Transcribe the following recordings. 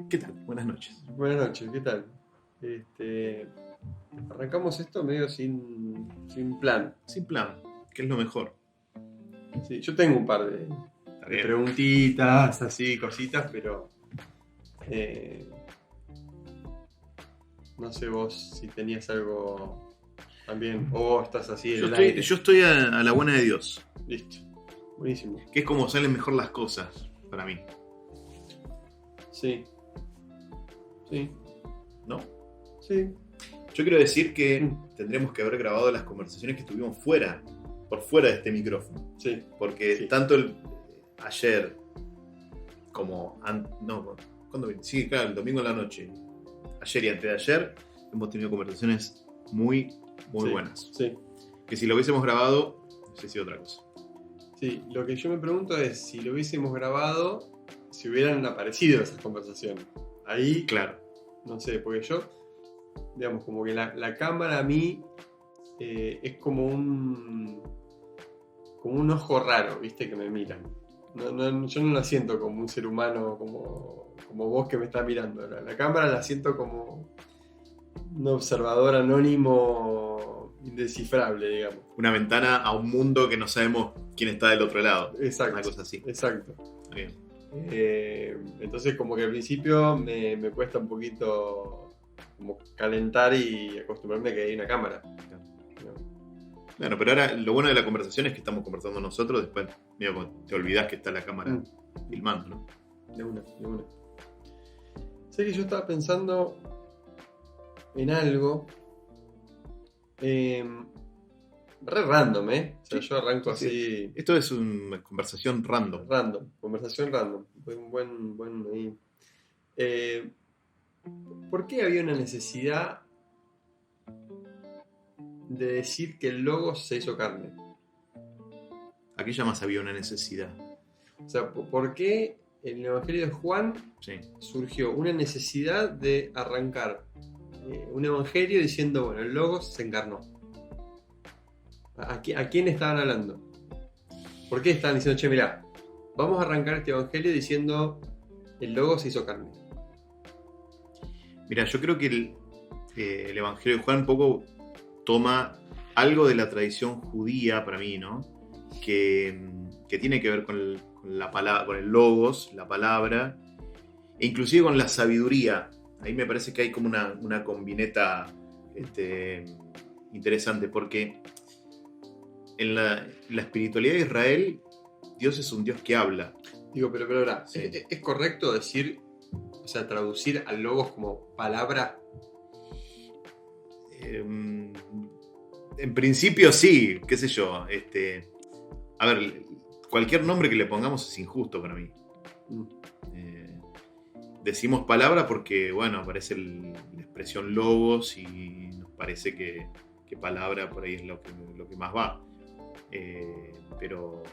¿Qué tal? Buenas noches. Buenas noches, ¿qué tal? Este, Arrancamos esto medio sin plan. Sin plan, ¿qué es lo mejor? Sí, yo tengo un par de, Está de bien. preguntitas, así, cositas, pero no sé vos si tenías algo también, o vos estás así en Yo el estoy, aire. yo estoy a la buena de Dios, Listo, buenísimo. que es como salen mejor las cosas para mí, Sí, sí, ¿no? sí. Yo quiero decir que Mm. tendremos que haber grabado las conversaciones que tuvimos por fuera de este micrófono. Sí, Porque sí. tanto ayer como... ¿cuándo vine? Sí, claro, el domingo en la noche. Ayer y antes de ayer hemos tenido conversaciones muy Sí, buenas. sí. Que si lo hubiésemos grabado, hubiese sido otra cosa. Sí, lo que yo me pregunto es si lo hubiésemos grabado, si hubieran aparecido esas conversaciones. Ahí, Claro. no sé, porque yo, digamos, como que la cámara a mí es como un ojo raro, ¿viste? Que me mira. Yo no la siento como un ser humano, como vos que me estás mirando. La cámara la siento como un observador anónimo indescifrable, digamos. Una ventana a un mundo que no sabemos quién está del otro lado. Exacto. Una cosa así. Exacto. Está bien. Entonces como que al principio me cuesta un poquito como calentar y acostumbrarme a que hay una cámara. ¿No? Bueno, pero ahora lo bueno de la conversación es que estamos conversando nosotros, después te olvidás que está la cámara filmando, ¿no? De una. Sé que yo estaba pensando en algo re random, ¿eh? O sea, Sí, yo arranco sí. así Esto es una conversación random. conversación random. Un buen ahí. ¿Por qué había una necesidad de decir que el Logos se hizo carne? Aquí ya más había una necesidad. O sea, ¿por qué en el Evangelio de Juan Sí. surgió una necesidad de arrancar un evangelio diciendo, bueno, el Logos se encarnó? ¿A quién estaban hablando? ¿Por qué estaban diciendo, che, mirá, vamos a arrancar este evangelio diciendo el Logos se hizo carne? Mira, yo creo que el Evangelio de Juan un poco toma algo de la tradición judía para mí, ¿no? Que tiene que ver con la palabra, con el logos, la palabra, e inclusive con la sabiduría. Ahí me parece que hay como una combineta interesante, porque en la espiritualidad de Israel, Dios es un Dios que habla. Digo, pero ahora, Sí. ¿es correcto decir, o sea, traducir al Logos como palabra? En principio sí, qué sé yo. A ver, cualquier nombre que le pongamos es injusto para mí. Decimos palabra porque, bueno, aparece la expresión logos y nos parece que palabra por ahí es lo que más va. Pero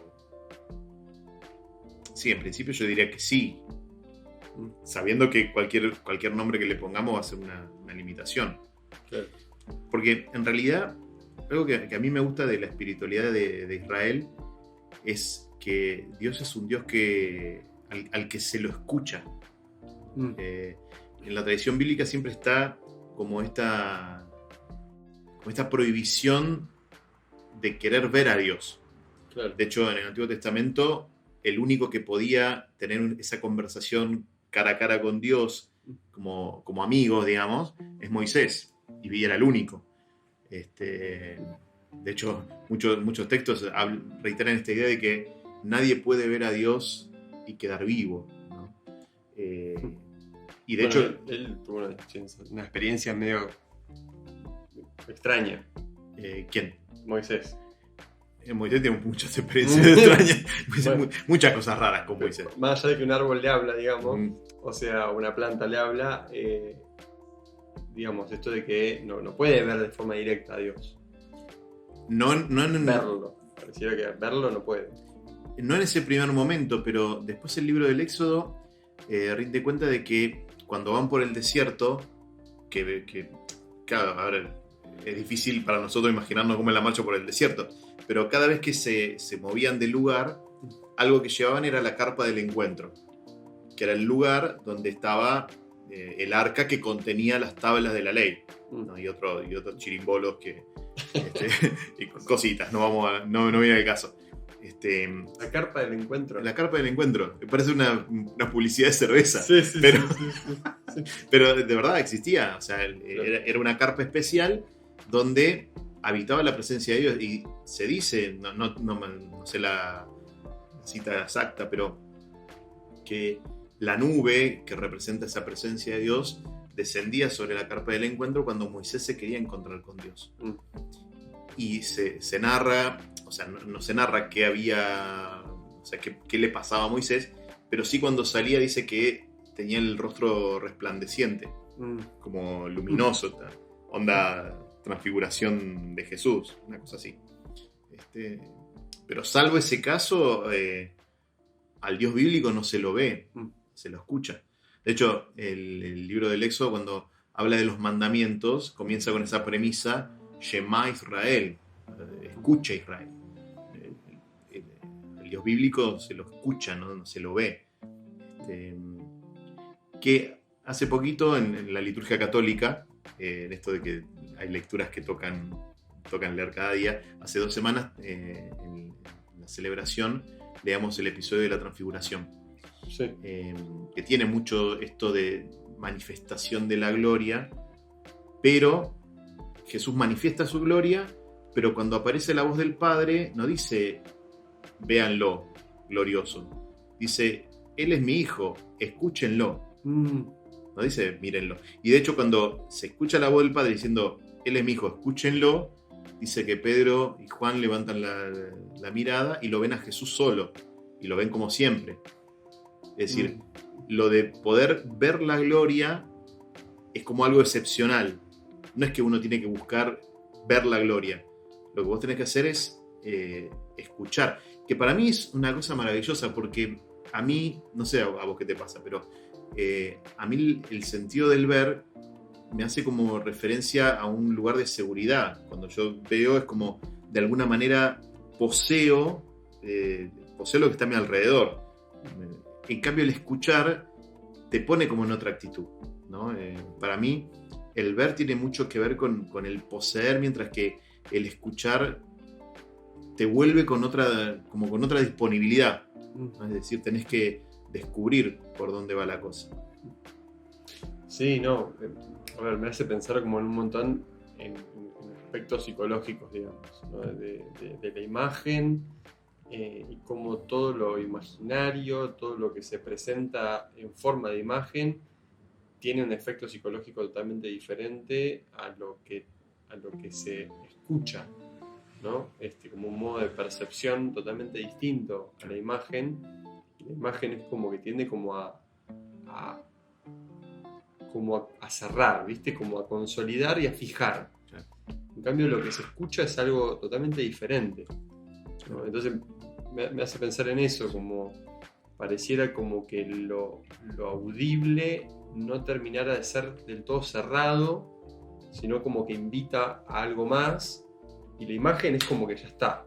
sí, en principio yo diría que sí, sabiendo que cualquier nombre que le pongamos va a ser una limitación. Claro. Porque en realidad, algo que a mí me gusta de la espiritualidad de Israel es que Dios es un Dios al que se lo escucha. En la tradición bíblica siempre está como esta prohibición de querer ver a Dios. Claro. De hecho, en el Antiguo Testamento, el único que podía tener esa conversación cara a cara con Dios, como amigos, digamos, es Moisés. Y era el único. De hecho, muchos textos reiteran esta idea de que nadie puede ver a Dios y quedar vivo, ¿no? Y de hecho... Él tuvo una experiencia medio extraña. ¿Quién? Moisés. Moisés tiene muchas experiencias extrañas, Bueno, muchas cosas raras con Moisés. Más allá de que un árbol le habla, digamos, o sea, una planta le habla, digamos, esto de que no puede ver de forma directa a Dios. Verlo. Pareciera que verlo no puede. No en ese primer momento, pero después el libro del Éxodo rinde cuenta de que cuando van por el desierto, que claro, a ver, es difícil para nosotros imaginarnos cómo es la marcha por el desierto, pero cada vez que se movían del lugar, algo que llevaban era la carpa del encuentro, que era el lugar donde estaba el arca que contenía las tablas de la ley, ¿no? y otros chirimbolos y cositas, no viene el caso. La carpa del encuentro. La carpa del encuentro, me parece una publicidad de cerveza. Sí, pero de verdad existía, o sea, era una carpa especial donde habitaba la presencia de Dios, y se dice, no sé la cita exacta, pero que la nube que representa esa presencia de Dios descendía sobre la carpa del encuentro cuando Moisés se quería encontrar con Dios. Y se narra, o sea, no se narra qué había, o sea, qué le pasaba a Moisés, pero sí cuando salía dice que tenía el rostro resplandeciente, como luminoso, onda transfiguración de Jesús, una cosa así. Pero salvo ese caso, al Dios bíblico no se lo ve, se lo escucha. De hecho, el libro del Éxodo, cuando habla de los mandamientos, comienza con esa premisa: Shema Israel, escucha Israel. El Dios bíblico se lo escucha, no se lo ve. Que hace poquito en la liturgia católica, en esto de que hay lecturas que tocan leer cada día, hace 2 semanas en la celebración leamos el episodio de la Transfiguración, sí. Que tiene mucho esto de manifestación de la gloria, pero Jesús manifiesta su gloria, pero cuando aparece la voz del Padre no dice véanlo, glorioso, dice Él es mi hijo, escúchenlo. No dice mírenlo. Y de hecho cuando se escucha la voz del Padre diciendo Él es mi hijo, escúchenlo, dice que Pedro y Juan levantan la mirada y lo ven a Jesús solo, y lo ven como siempre. Es decir, lo de poder ver la gloria es como algo excepcional. No es que uno tiene que buscar ver la gloria. Lo que vos tenés que hacer es escuchar. Que para mí es una cosa maravillosa, porque a mí, no sé a vos qué te pasa, pero a mí el sentido del ver me hace como referencia a un lugar de seguridad. Cuando yo veo es como, de alguna manera, poseo lo que está a mi alrededor. En cambio, el escuchar te pone como en otra actitud, ¿no? Para mí, el ver tiene mucho que ver con el poseer, mientras que el escuchar te vuelve con otra disponibilidad, ¿no? Es decir, tenés que descubrir por dónde va la cosa. Sí, no. A ver, me hace pensar como en un montón en aspectos psicológicos, digamos, ¿no? de la imagen, y cómo todo lo imaginario, todo lo que se presenta en forma de imagen, tiene un efecto psicológico totalmente diferente a lo que se escucha, ¿no? Como un modo de percepción totalmente distinto a la imagen. La imagen es como que tiende como a cerrar, ¿viste? Como a consolidar y a fijar. En cambio, lo que se escucha es algo totalmente diferente, ¿no? Entonces me hace pensar en eso, como pareciera como que lo audible no terminara de ser del todo cerrado, sino como que invita a algo más, y la imagen es como que ya está,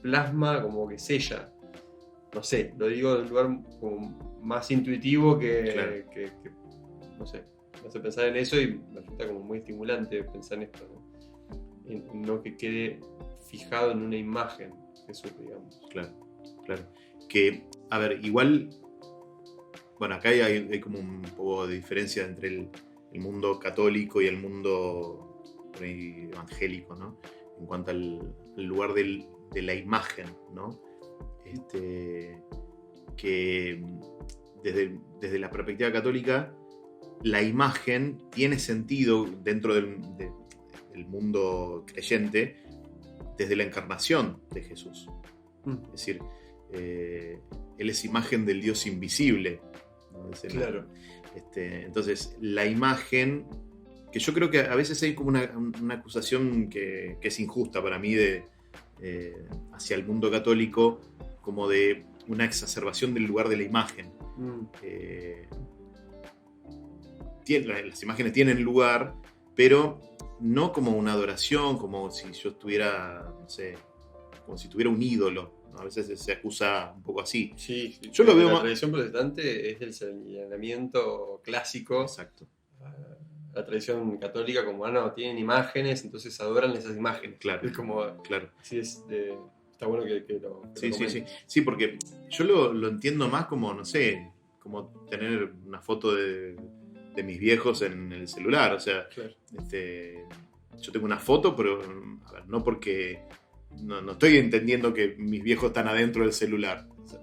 plasma, como que sella. No sé, lo digo de un lugar como más intuitivo que no sé, me hace pensar en eso, y me resulta como muy estimulante pensar en esto, ¿no? En no que quede fijado en una imagen, Jesús, digamos. Claro. Que, a ver, igual, bueno, acá hay como un poco de diferencia entre el mundo católico y el mundo evangélico, ¿no? En cuanto al lugar de la imagen, ¿no? Que desde la perspectiva católica, la imagen tiene sentido dentro del mundo creyente desde la encarnación de Jesús. Es decir, Él es imagen del Dios invisible, ¿no? Claro. Entonces, la imagen, que yo creo que a veces hay como una acusación que es injusta para mí hacia el mundo católico, como de una exacerbación del lugar de la imagen. Las imágenes tienen lugar, pero no como una adoración, como si yo estuviera, no sé, como si tuviera un ídolo, ¿no? A veces se acusa un poco así. Sí, Yo lo veo la más... tradición protestante es el señalamiento clásico. Exacto, La tradición católica, como no, tienen imágenes, entonces adoran esas imágenes. claro, Es como, claro. sí, está bueno que lo Sí, sí, sí. comentes. Sí, porque yo lo entiendo más como, no sé, como tener una foto de mis viejos en el celular. O sea, Claro. yo tengo una foto, pero a ver, no porque no estoy entendiendo que mis viejos están adentro del celular, o sea,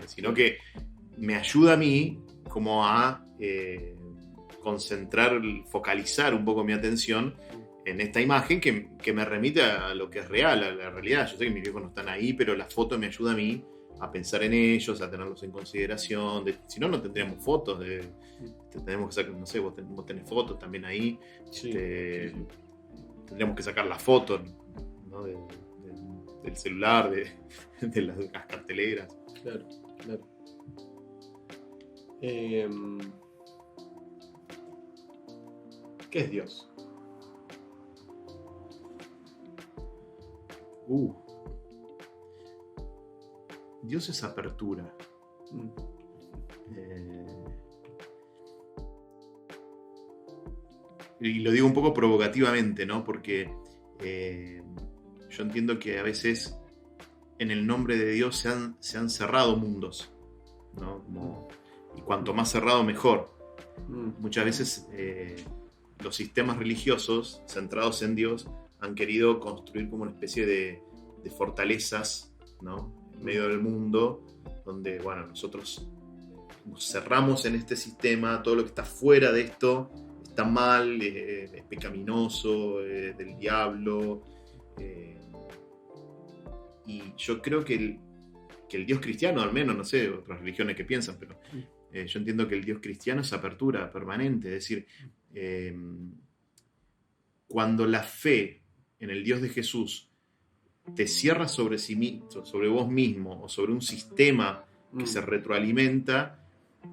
sino que me ayuda a mí como a concentrar, focalizar un poco mi atención en esta imagen que me remite a lo que es real, a la realidad. Yo sé que mis viejos no están ahí, pero la foto me ayuda a mí a pensar en ellos, a tenerlos en consideración. Si no, no tendríamos fotos. Tenemos que sacar, no sé, vos tenés fotos también ahí. Sí, sí. Tendríamos que sacar las fotos, ¿no? del celular, de las carteleras. Claro, claro. ¿Qué es Dios? Dios es apertura. Y lo digo un poco provocativamente, ¿no? Porque yo entiendo que a veces en el nombre de Dios se han cerrado mundos, ¿no? Y cuanto más cerrado, mejor. Muchas veces los sistemas religiosos centrados en Dios han querido construir como una especie de fortalezas, ¿no? En medio del mundo, donde, bueno, nosotros nos cerramos en este sistema, todo lo que está fuera de esto está mal, es pecaminoso, del diablo. Y yo creo que el Dios cristiano, al menos, no sé, otras religiones que piensan, pero yo entiendo que el Dios cristiano es apertura permanente, es decir, cuando la fe en el Dios de Jesús te cierra sobre vos mismo o sobre un sistema que se retroalimenta,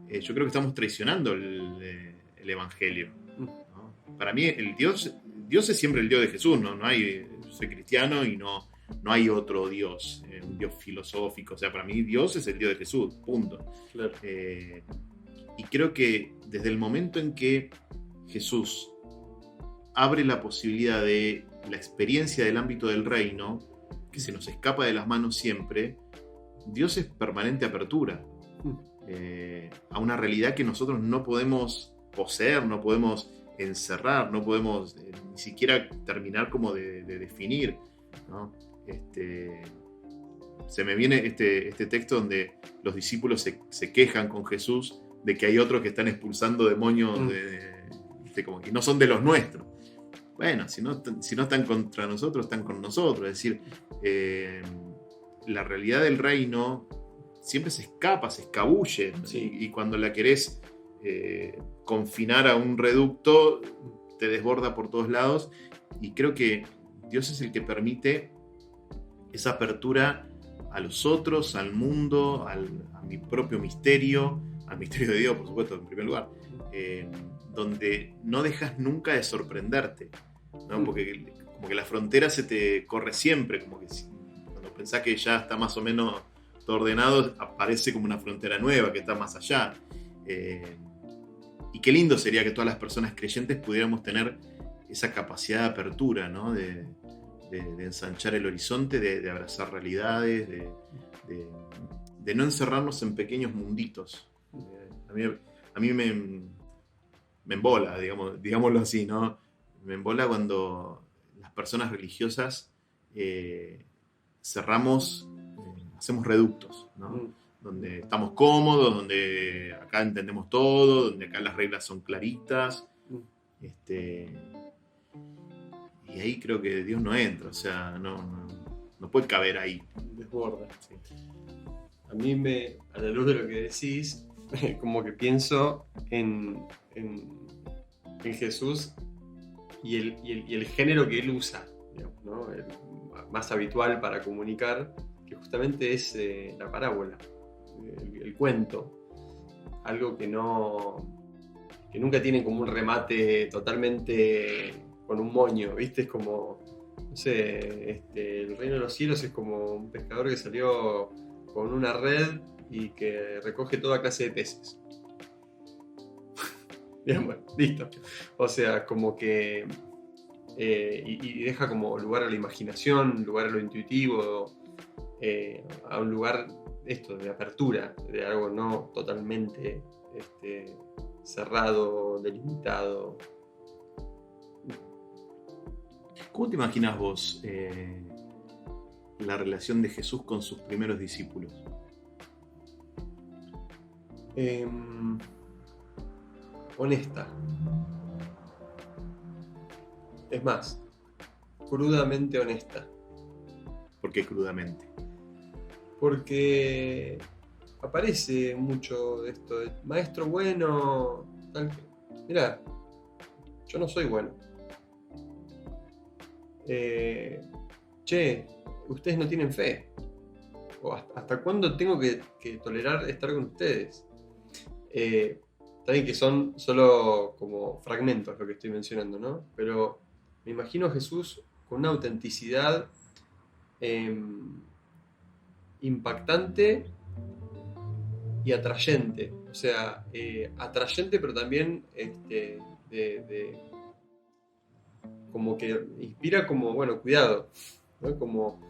yo creo que estamos traicionando el Evangelio, ¿no? Para mí Dios es siempre el Dios de Jesús, ¿no? Yo soy cristiano y no hay otro Dios, un Dios filosófico. O sea, para mí Dios es el Dios de Jesús, punto. Claro. Y creo que desde el momento en que Jesús abre la posibilidad de la experiencia del ámbito del reino, que se nos escapa de las manos siempre, Dios es permanente apertura a una realidad que nosotros no podemos poseer, no podemos encerrar, no podemos ni siquiera terminar como de definir, ¿no? Se me viene este texto donde los discípulos se quejan con Jesús de que hay otros que están expulsando demonios como que no son de los nuestros. Bueno, si no están contra nosotros, están con nosotros. Es decir, la realidad del reino siempre se escapa, se escabulle, sí. y cuando la querés confinar a un reducto, te desborda por todos lados. Y creo que Dios es el que permite esa apertura a los otros, al mundo, a mi propio misterio, al misterio de Dios, por supuesto, en primer lugar, donde no dejas nunca de sorprenderte, ¿no? Porque como que la frontera se te corre siempre, como que cuando pensás que ya está más o menos todo ordenado, aparece como una frontera nueva que está más allá. Y qué lindo sería que todas las personas creyentes pudiéramos tener esa capacidad de apertura, ¿no? De ensanchar el horizonte, de abrazar realidades, de no encerrarnos en pequeños munditos. A mí me embola, digámoslo así, ¿no? Me embola cuando las personas religiosas cerramos, hacemos reductos, ¿no? Donde estamos cómodos, donde acá entendemos todo, donde acá las reglas son claritas. Y ahí creo que Dios no entra, o sea, no puede caber ahí. Desborda. Sí. A mí a la luz de lo que decís, como que pienso en Jesús y el género que él usa, digamos, ¿no? El más habitual para comunicar, que justamente es la parábola, el cuento, algo que nunca tiene como un remate totalmente con un moño, ¿viste? Es como no sé, el reino de los cielos es como un pescador que salió con una red y que recoge toda clase de peces. Bien, bueno, listo. O sea, como que... y deja como lugar a la imaginación, lugar a lo intuitivo, a un lugar de apertura, de algo no totalmente cerrado, delimitado. ¿Cómo te imaginas vos la relación de Jesús con sus primeros discípulos? Honesta. Es más, crudamente honesta. ¿Por qué crudamente? Porque aparece mucho de esto de maestro bueno. Mirá, yo no soy bueno. Che, ustedes no tienen fe. O ¿hasta cuándo tengo que tolerar estar con ustedes? También que son solo como fragmentos lo que estoy mencionando, ¿no? Pero me imagino a Jesús con una autenticidad impactante y atrayente. O sea, atrayente, pero también como que inspira como, bueno, cuidado, ¿no? Como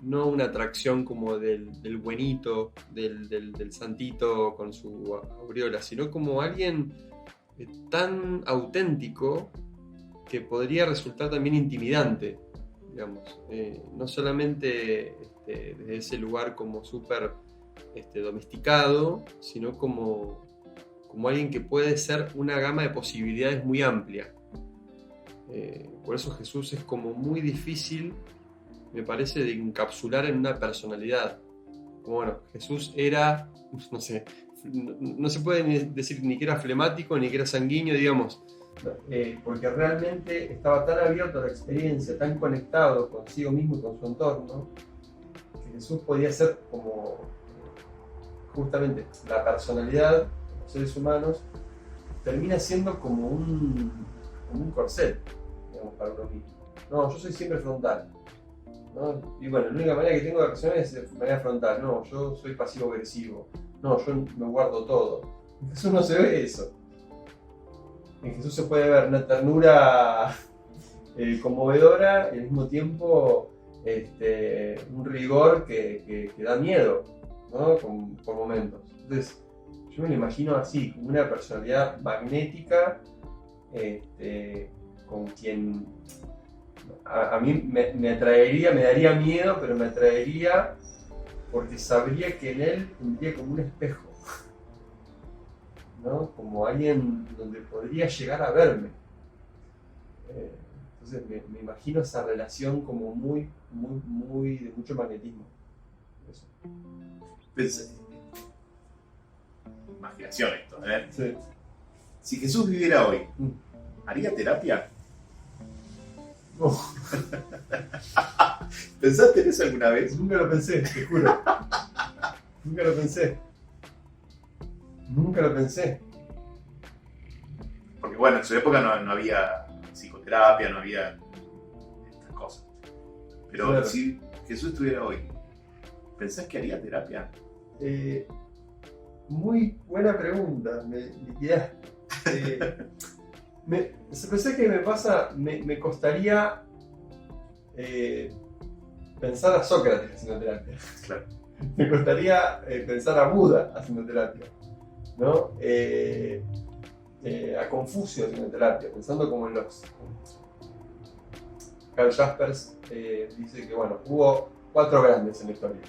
no una atracción como del buenito, del santito con su aureola, sino como alguien tan auténtico que podría resultar también intimidante, digamos. No solamente desde ese lugar como súper domesticado, sino como alguien que puede ser una gama de posibilidades muy amplia. Por eso Jesús es como muy difícil, me parece, de encapsular en una personalidad. Como bueno, Jesús era, no sé, no se puede decir ni que era flemático ni que era sanguíneo, digamos. Porque realmente estaba tan abierto a la experiencia, tan conectado consigo mismo y con su entorno, que Jesús podía ser como justamente la personalidad de los seres humanos termina siendo como un corset, digamos, para uno mismo. No, yo soy siempre frontal, ¿no? Y bueno, la única manera que tengo de reaccionar es de manera frontal. No, yo soy pasivo-agresivo. No, yo me guardo todo. En Jesús no se ve eso. En Jesús se puede ver una ternura conmovedora y al mismo tiempo un rigor que da miedo, ¿no? Por momentos. Entonces, yo me lo imagino así, como una personalidad magnética, con quien a mí me atraería, me daría miedo, pero me atraería porque sabría que en él tendría como un espejo, ¿no? Como alguien donde podría llegar a verme. Entonces me imagino esa relación como muy de mucho magnetismo. Eso. Pensé. Imaginación esto, ¿eh? Sí. Si Jesús viviera hoy, ¿haría terapia? Oh. ¿Pensaste en eso alguna vez? Nunca lo pensé, te juro. Nunca lo pensé. Nunca lo pensé. Porque bueno, en su época no había psicoterapia, no había estas cosas. Pero claro, si Jesús estuviera hoy, ¿pensás que haría terapia? Muy buena pregunta, me liquidaste. Pensé que me costaría pensar a Sócrates haciendo terapia. Claro. Me costaría pensar a Buda haciendo terapia, ¿no? A Confucio haciendo terapia, pensando como en los... Karl Jaspers dice que bueno, hubo 4 grandes en la historia.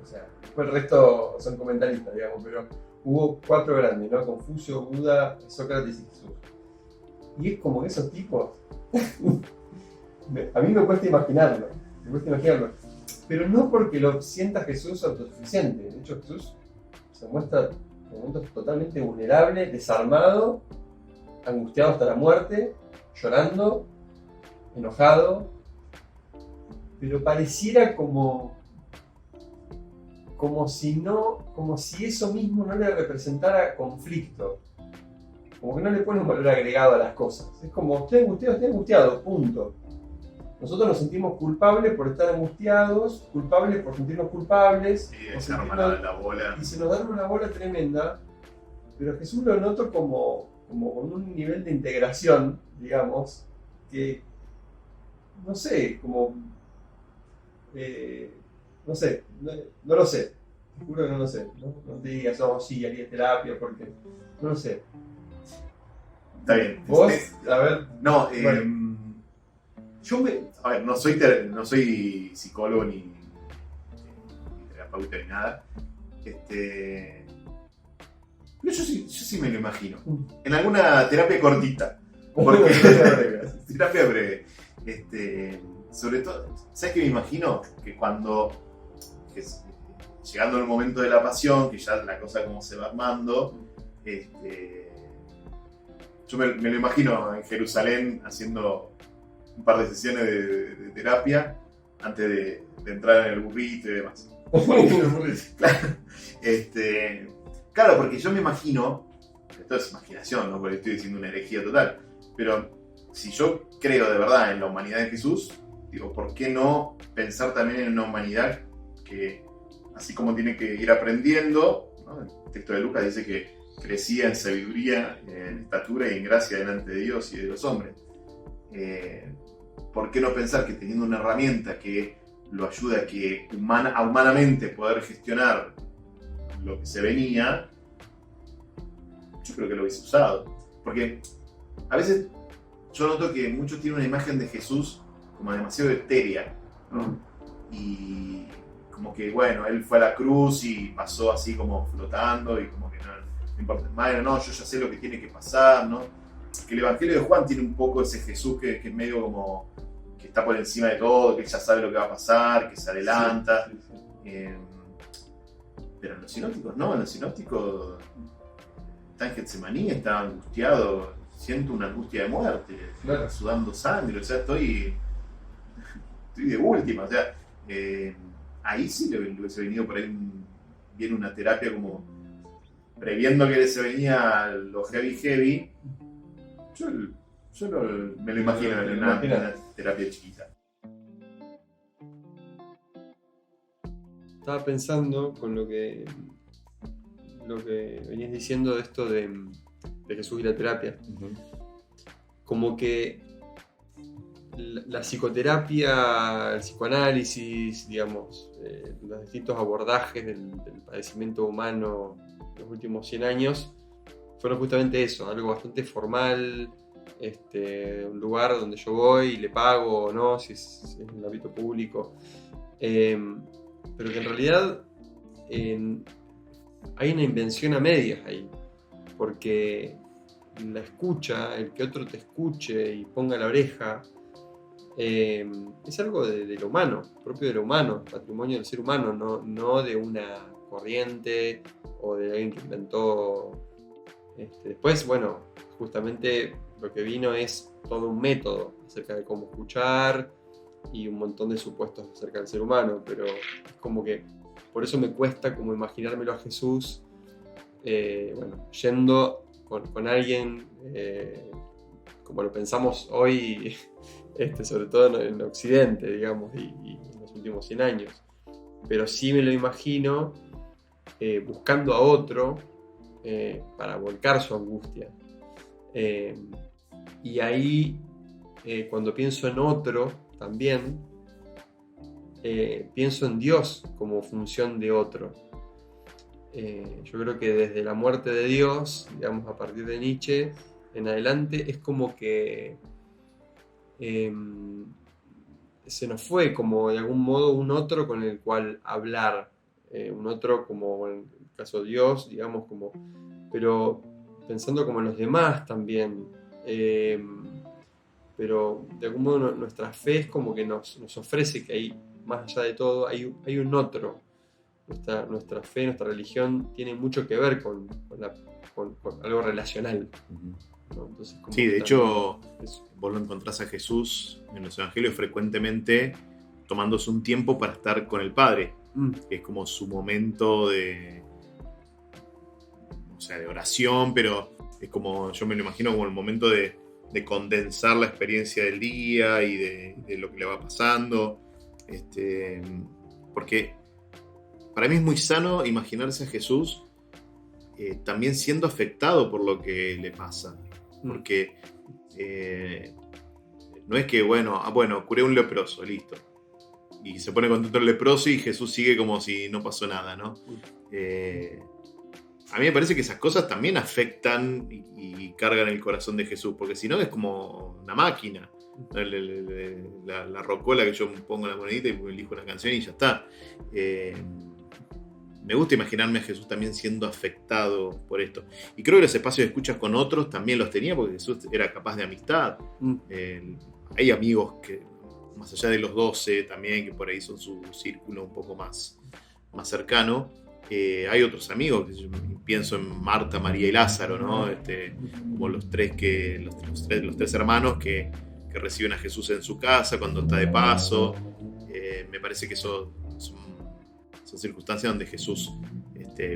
O sea, después el resto son comentaristas, digamos, pero hubo 4 grandes, ¿no? Confucio, Buda, Sócrates y Jesús. Y es como que esos tipos, a mí me cuesta imaginarlo, pero no porque lo sienta Jesús autosuficiente. De hecho, Jesús se muestra en momentos totalmente vulnerable, desarmado, angustiado hasta la muerte, llorando, enojado, pero pareciera como si eso mismo no le representara conflicto. como que no le pone un valor agregado a las cosas. Es como, estoy angustiado, punto. Nosotros nos sentimos culpables por estar angustiados, culpables por sentirnos culpables. Y se arma la bola. Y se nos da una bola tremenda, pero Jesús lo noto como con un nivel de integración, digamos, que, no sé, como, no sé, no lo sé, te juro que no lo sé, no te digas, oh sí, haría terapia, porque no lo sé. Está bien. Vos, a ver. No, bueno. A ver, no soy psicólogo ni terapeuta ni nada. Pero yo sí me lo imagino. En alguna terapia cortita. Porque terapia breve. Sobre todo, ¿sabes qué me imagino? Que llegando al momento de la pasión, que ya la cosa como se va armando, yo me lo imagino en Jerusalén haciendo un par de sesiones de terapia antes de entrar en el burrito y demás. Claro, porque yo me imagino, esto es imaginación, ¿no? Porque estoy diciendo una herejía total, pero si yo creo de verdad en la humanidad de Jesús, digo, ¿por qué no pensar también en una humanidad que, así como tiene que ir aprendiendo, ¿no? El texto de Lucas dice que crecía en sabiduría, en estatura y en gracia delante de Dios y de los hombres. ¿Por qué no pensar que teniendo una herramienta que lo ayuda a que humanamente poder gestionar lo que se venía, yo creo que lo hubiese usado? Porque a veces yo noto que muchos tienen una imagen de Jesús como demasiado etérea, ¿no? Y como que, bueno, él fue a la cruz y pasó así como flotando y como que no importa, bueno, no, yo ya sé lo que tiene que pasar, ¿no? Que el Evangelio de Juan tiene un poco ese Jesús que es medio como que está por encima de todo, que ya sabe lo que va a pasar, que se adelanta. Sí, sí, sí. Pero en los sinópticos no, en los sinópticos está en Getsemaní, está angustiado, siento una angustia de muerte, claro, sudando sangre, o sea, estoy de última, o sea, ahí sí le hubiese venido por ahí bien una terapia como previendo que se venía lo heavy. Yo me lo imagino en una terapia chiquita. Estaba pensando con lo que venías diciendo de esto de Jesús y la terapia. Uh-huh. Como que la psicoterapia, el psicoanálisis, digamos, los distintos abordajes del padecimiento humano en los últimos 100 años fueron justamente eso, algo bastante formal, un lugar donde yo voy y le pago o no, si es en el ámbito público, pero que en realidad hay una invención a medias ahí, porque la escucha, el que otro te escuche y ponga la oreja, es algo de lo humano, propio de lo humano, patrimonio del ser humano, no de una corriente o de alguien que inventó. Después, bueno, justamente lo que vino es todo un método acerca de cómo escuchar y un montón de supuestos acerca del ser humano, pero es como que por eso me cuesta como imaginármelo a Jesús, bueno, yendo con alguien como lo pensamos hoy, sobre todo en Occidente, digamos, y en los últimos 100 años. Pero sí me lo imagino buscando a otro para volcar su angustia. Y ahí, cuando pienso en otro también, pienso en Dios como función de otro. Yo creo que desde la muerte de Dios, digamos a partir de Nietzsche en adelante, es como que se nos fue como de algún modo un otro con el cual hablar, un otro como en el caso de Dios, digamos, como, pero pensando como en los demás también, pero de algún modo nuestra fe es como que nos ofrece que hay, más allá de todo, hay un otro. Nuestra fe, nuestra religión tiene mucho que ver con algo relacional. ¿No? Entonces, sí, de hecho, vos lo encontrás a Jesús en los evangelios frecuentemente tomándose un tiempo para estar con el Padre, que es como su momento de oración, pero es como, yo me lo imagino como el momento de condensar la experiencia del día y de lo que le va pasando. Porque para mí es muy sano imaginarse a Jesús también siendo afectado por lo que le pasa. Porque no es que, bueno, curé un leproso, listo. Y se pone contento el leproso y Jesús sigue como si no pasó nada, ¿no? A mí me parece que esas cosas también afectan y cargan el corazón de Jesús, porque si no es como una máquina. La rocola que yo pongo la monedita y elijo una canción y ya está. Me gusta imaginarme a Jesús también siendo afectado por esto. Y creo que los espacios de escucha con otros también los tenía, porque Jesús era capaz de amistad. Hay amigos que, más allá de los 12 también, que por ahí son su círculo un poco más cercano. Hay otros amigos, que yo pienso en Marta, María y Lázaro, ¿no? Como los tres hermanos que reciben a Jesús en su casa cuando está de paso. Me parece que eso son circunstancias donde Jesús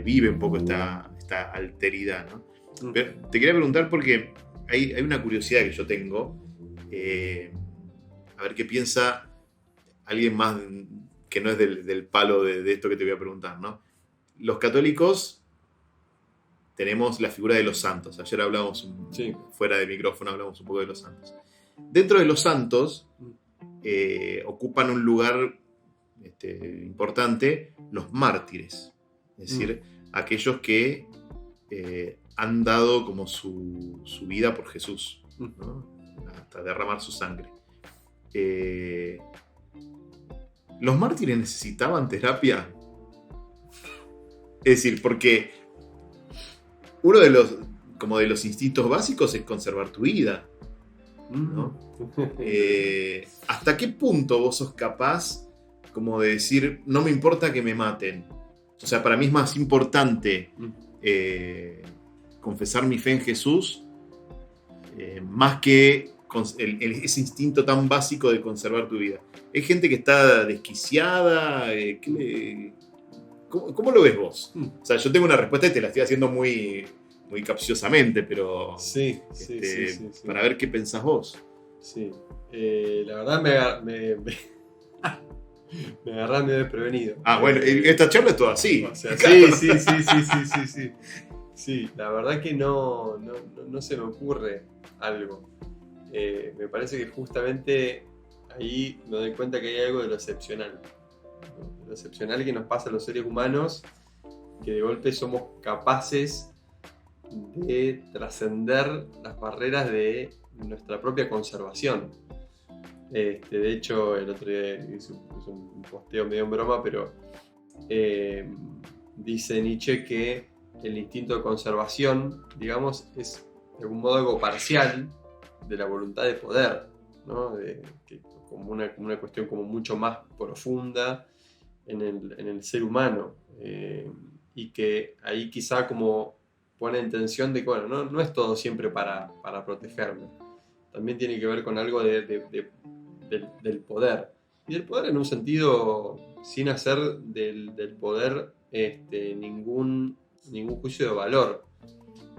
vive un poco esta alteridad, ¿no? Pero te quería preguntar porque hay una curiosidad que yo tengo, a ver qué piensa alguien más que no es del palo de esto que te voy a preguntar, ¿no? Los católicos tenemos la figura de los santos. Ayer hablamos, fuera de micrófono, hablamos un poco de los santos. Dentro de los santos ocupan un lugar importante los mártires, es decir, aquellos que han dado como su vida por Jesús, ¿no? Hasta derramar su sangre. ¿Los mártires necesitaban terapia? Es decir, porque uno de los instintos básicos es conservar tu vida, ¿no? ¿Hasta qué punto vos sos capaz como de decir, no me importa que me maten? O sea, para mí es más importante confesar mi fe en Jesús, más que ese instinto tan básico de conservar tu vida. Hay gente que está desquiciada, ¿cómo lo ves vos? O sea, yo tengo una respuesta y te la estoy haciendo muy, muy capciosamente, pero sí. Para ver qué pensás vos. Sí, la verdad me agarrás medio desprevenido. Bueno, esta charla es toda así. O sea, sí. Sí, la verdad que no se me ocurre algo. Me parece que justamente ahí me doy cuenta que hay algo de lo excepcional. Lo excepcional que nos pasa a los seres humanos, que de golpe somos capaces de trascender las barreras de nuestra propia conservación. De hecho, el otro día hice un posteo medio en broma, pero dice Nietzsche que el instinto de conservación, digamos, es de algún modo algo parcial de la voluntad de poder, ¿no? Como una cuestión como mucho más profunda en el ser humano, y que ahí quizá como pone en tensión de que bueno, no es todo siempre para protegerme, también tiene que ver con algo del poder, y del poder en un sentido sin hacer del poder ningún juicio de valor,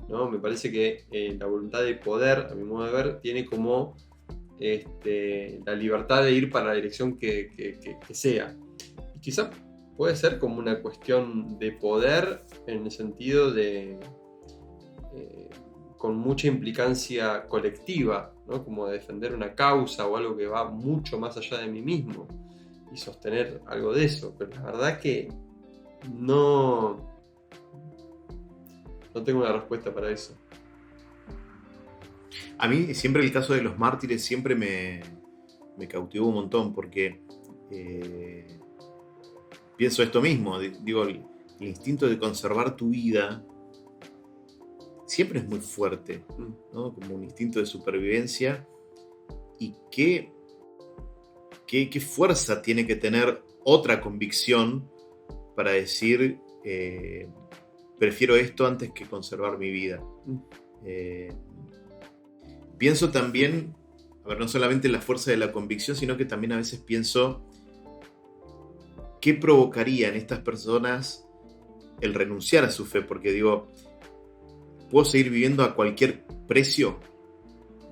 ¿no? Me parece que la voluntad de poder, a mi modo de ver, tiene como la libertad de ir para la dirección que sea. Y quizá puede ser como una cuestión de poder en el sentido de con mucha implicancia colectiva, ¿no? Como de defender una causa o algo que va mucho más allá de mí mismo y sostener algo de eso. Pero la verdad que no tengo una respuesta para eso. A mí siempre el caso de los mártires siempre me cautivó un montón, porque pienso esto mismo, digo, el instinto de conservar tu vida siempre es muy fuerte, ¿no? Como un instinto de supervivencia, y qué fuerza tiene que tener otra convicción para decir prefiero esto antes que conservar mi vida. Pienso también, no solamente en la fuerza de la convicción, sino que también a veces pienso qué provocaría en estas personas el renunciar a su fe, porque digo, puedo seguir viviendo a cualquier precio,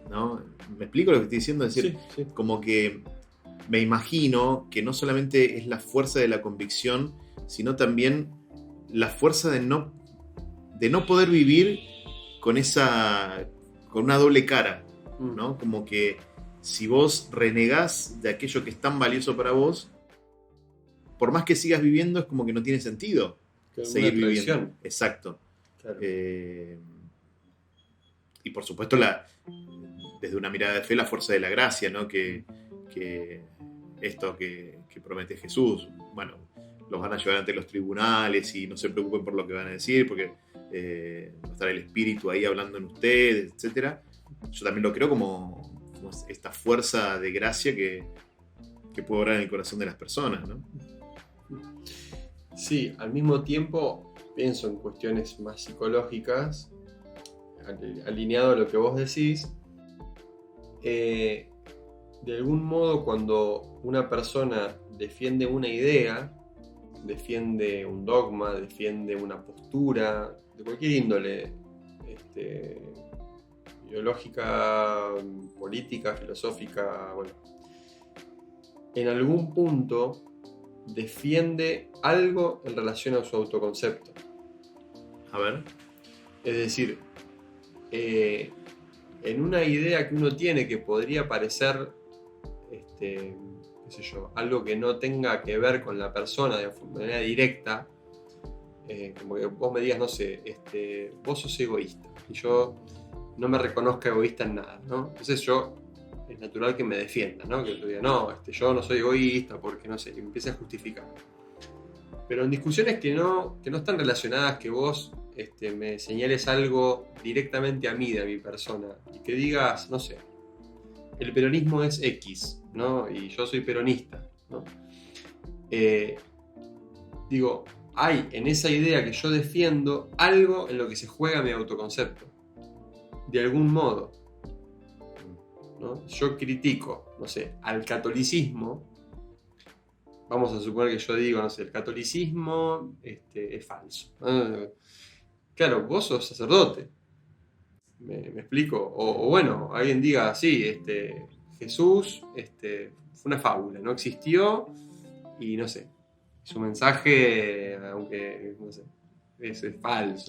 ¿no? ¿Me explico lo que estoy diciendo? Es decir, Sí. como que me imagino que no solamente es la fuerza de la convicción, sino también la fuerza de no poder vivir con una doble cara, ¿no? Como que si vos renegás de aquello que es tan valioso para vos, por más que sigas viviendo, es como que no tiene sentido seguir viviendo. Exacto. Claro. Y por supuesto, desde una mirada de fe, la fuerza de la gracia, ¿no? Que esto que promete Jesús, bueno, los van a llevar ante los tribunales y no se preocupen por lo que van a decir, porque va a estar el Espíritu ahí hablando en ustedes, etc. Yo también lo creo como esta fuerza de gracia que puede obrar en el corazón de las personas, ¿no? Sí, al mismo tiempo pienso en cuestiones más psicológicas, alineado a lo que vos decís. De algún modo, cuando una persona defiende una idea, defiende un dogma, defiende una postura, de cualquier índole, ideológica, política, filosófica, bueno, en algún punto defiende algo en relación a su autoconcepto. A ver. Es decir, en una idea que uno tiene que podría parecer, qué sé yo, algo que no tenga que ver con la persona de manera directa, como que vos me digas, no sé, vos sos egoísta y yo no me reconozca egoísta en nada, ¿no? Entonces es natural que me defienda, ¿no? Que yo diga, no, yo no soy egoísta porque no sé, y me empiece a justificar. Pero en discusiones que no están relacionadas, que vos me señales algo directamente a mí, de mi persona, y que digas, no sé, el peronismo es X, ¿no? Y yo soy peronista, ¿no? Digo, hay en esa idea que yo defiendo algo en lo que se juega mi autoconcepto, de algún modo, ¿no? Yo critico, no sé, al catolicismo. Vamos a suponer que yo digo, no sé, el catolicismo es falso. Claro, vos sos sacerdote. ¿Me explico? O bueno, alguien diga, sí, Jesús fue una fábula, no existió y no sé, su mensaje, aunque, no sé, es falso.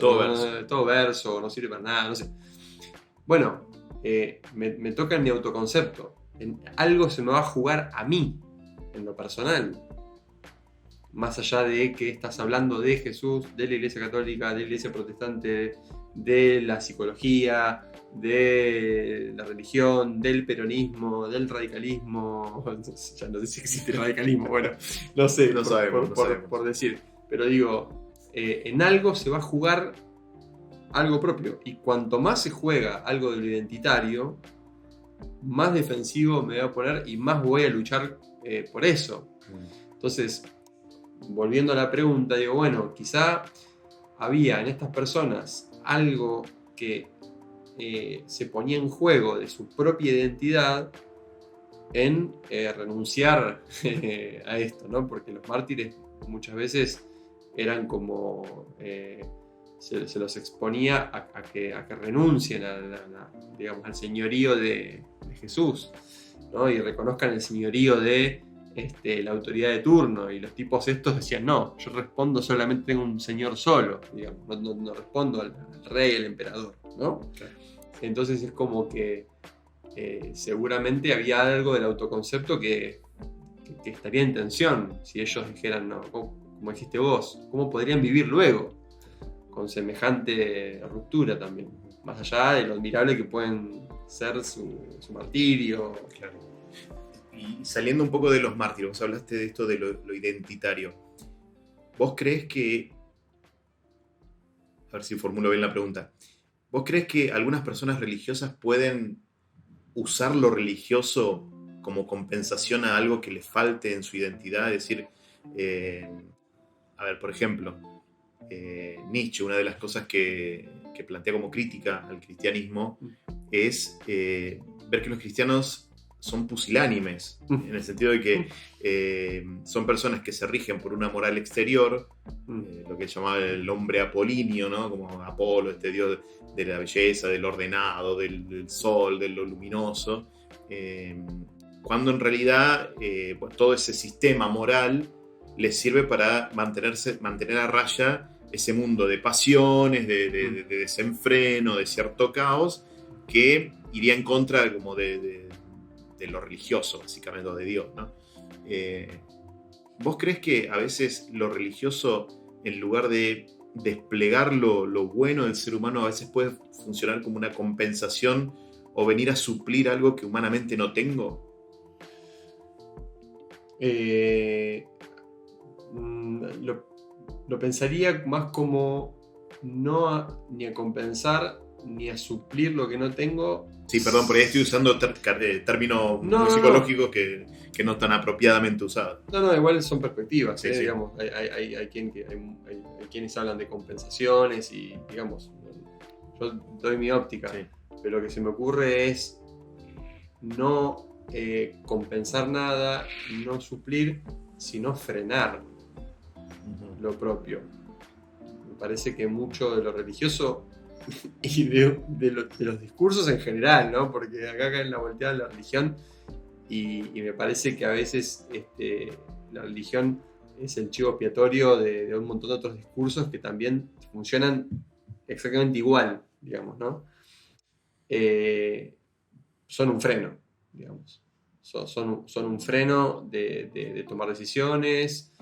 Todo verso, no sirve para nada, no sé. Bueno, me toca en mi autoconcepto. Algo se me va a jugar a mí, en lo personal. Más allá de que estás hablando de Jesús, de la Iglesia Católica, de la Iglesia Protestante, de la psicología, de la religión, del peronismo, del radicalismo. Ya no sé si existe el radicalismo, bueno, no sé, no sabemos. Por decir. Pero digo, en algo se va a jugar algo propio. Y cuanto más se juega algo de lo identitario, más defensivo me voy a poner y más voy a luchar por eso. Entonces, volviendo a la pregunta, digo, bueno, quizá había en estas personas algo que se ponía en juego de su propia identidad en renunciar a esto, ¿no? Porque los mártires muchas veces eran como se los exponía a que renuncien digamos, al señorío de Jesús, ¿no? Y reconozcan el señorío de la autoridad de turno, y los tipos estos decían, no, yo respondo, solamente tengo un señor solo, digamos, no respondo al rey, al emperador, ¿no? Claro. Entonces es como que seguramente había algo del autoconcepto que estaría en tensión si ellos dijeran, no, como dijiste vos, ¿cómo podrían vivir luego con semejante ruptura también? Más allá de lo admirable que pueden ser su martirio. Claro. Y saliendo un poco de los mártires, vos hablaste de esto de lo identitario. ¿Vos crees que... A ver si formulo bien la pregunta. ¿Vos crees que algunas personas religiosas pueden usar lo religioso como compensación a algo que les falte en su identidad? Es decir, a ver, por ejemplo, Nietzsche, una de las cosas que plantea como crítica al cristianismo es ver que los cristianos son pusilánimes, en el sentido de que son personas que se rigen por una moral exterior, lo que llamaba el hombre apolíneo, ¿no? Como Apolo, este dios de la belleza, del ordenado, del sol, de lo luminoso, cuando en realidad pues todo ese sistema moral les sirve para mantener a raya ese mundo de pasiones, de desenfreno, de cierto caos, que iría en contra como de lo religioso, básicamente, o de Dios, ¿no? ¿Vos crees que a veces lo religioso, en lugar de desplegar lo bueno del ser humano, a veces puede funcionar como una compensación o venir a suplir algo que humanamente no tengo? Lo pensaría más como no ni a compensar ni a suplir lo que no tengo. Sí, perdón, por ahí estoy usando términos muy psicológicos que no están apropiadamente usados. No, igual son perspectivas, sí. Digamos, hay quienes hablan de compensaciones y, digamos, yo doy mi óptica, Sí. pero lo que se me ocurre es no compensar nada, no suplir, sino frenar lo propio. Me parece que mucho de lo religioso y de los discursos en general, ¿no? Porque acá cae en la volteada de la religión y me parece que a veces la religión es el chivo expiatorio de un montón de otros discursos que también funcionan exactamente igual, digamos, ¿no? Son un freno, digamos. Son un freno de tomar decisiones,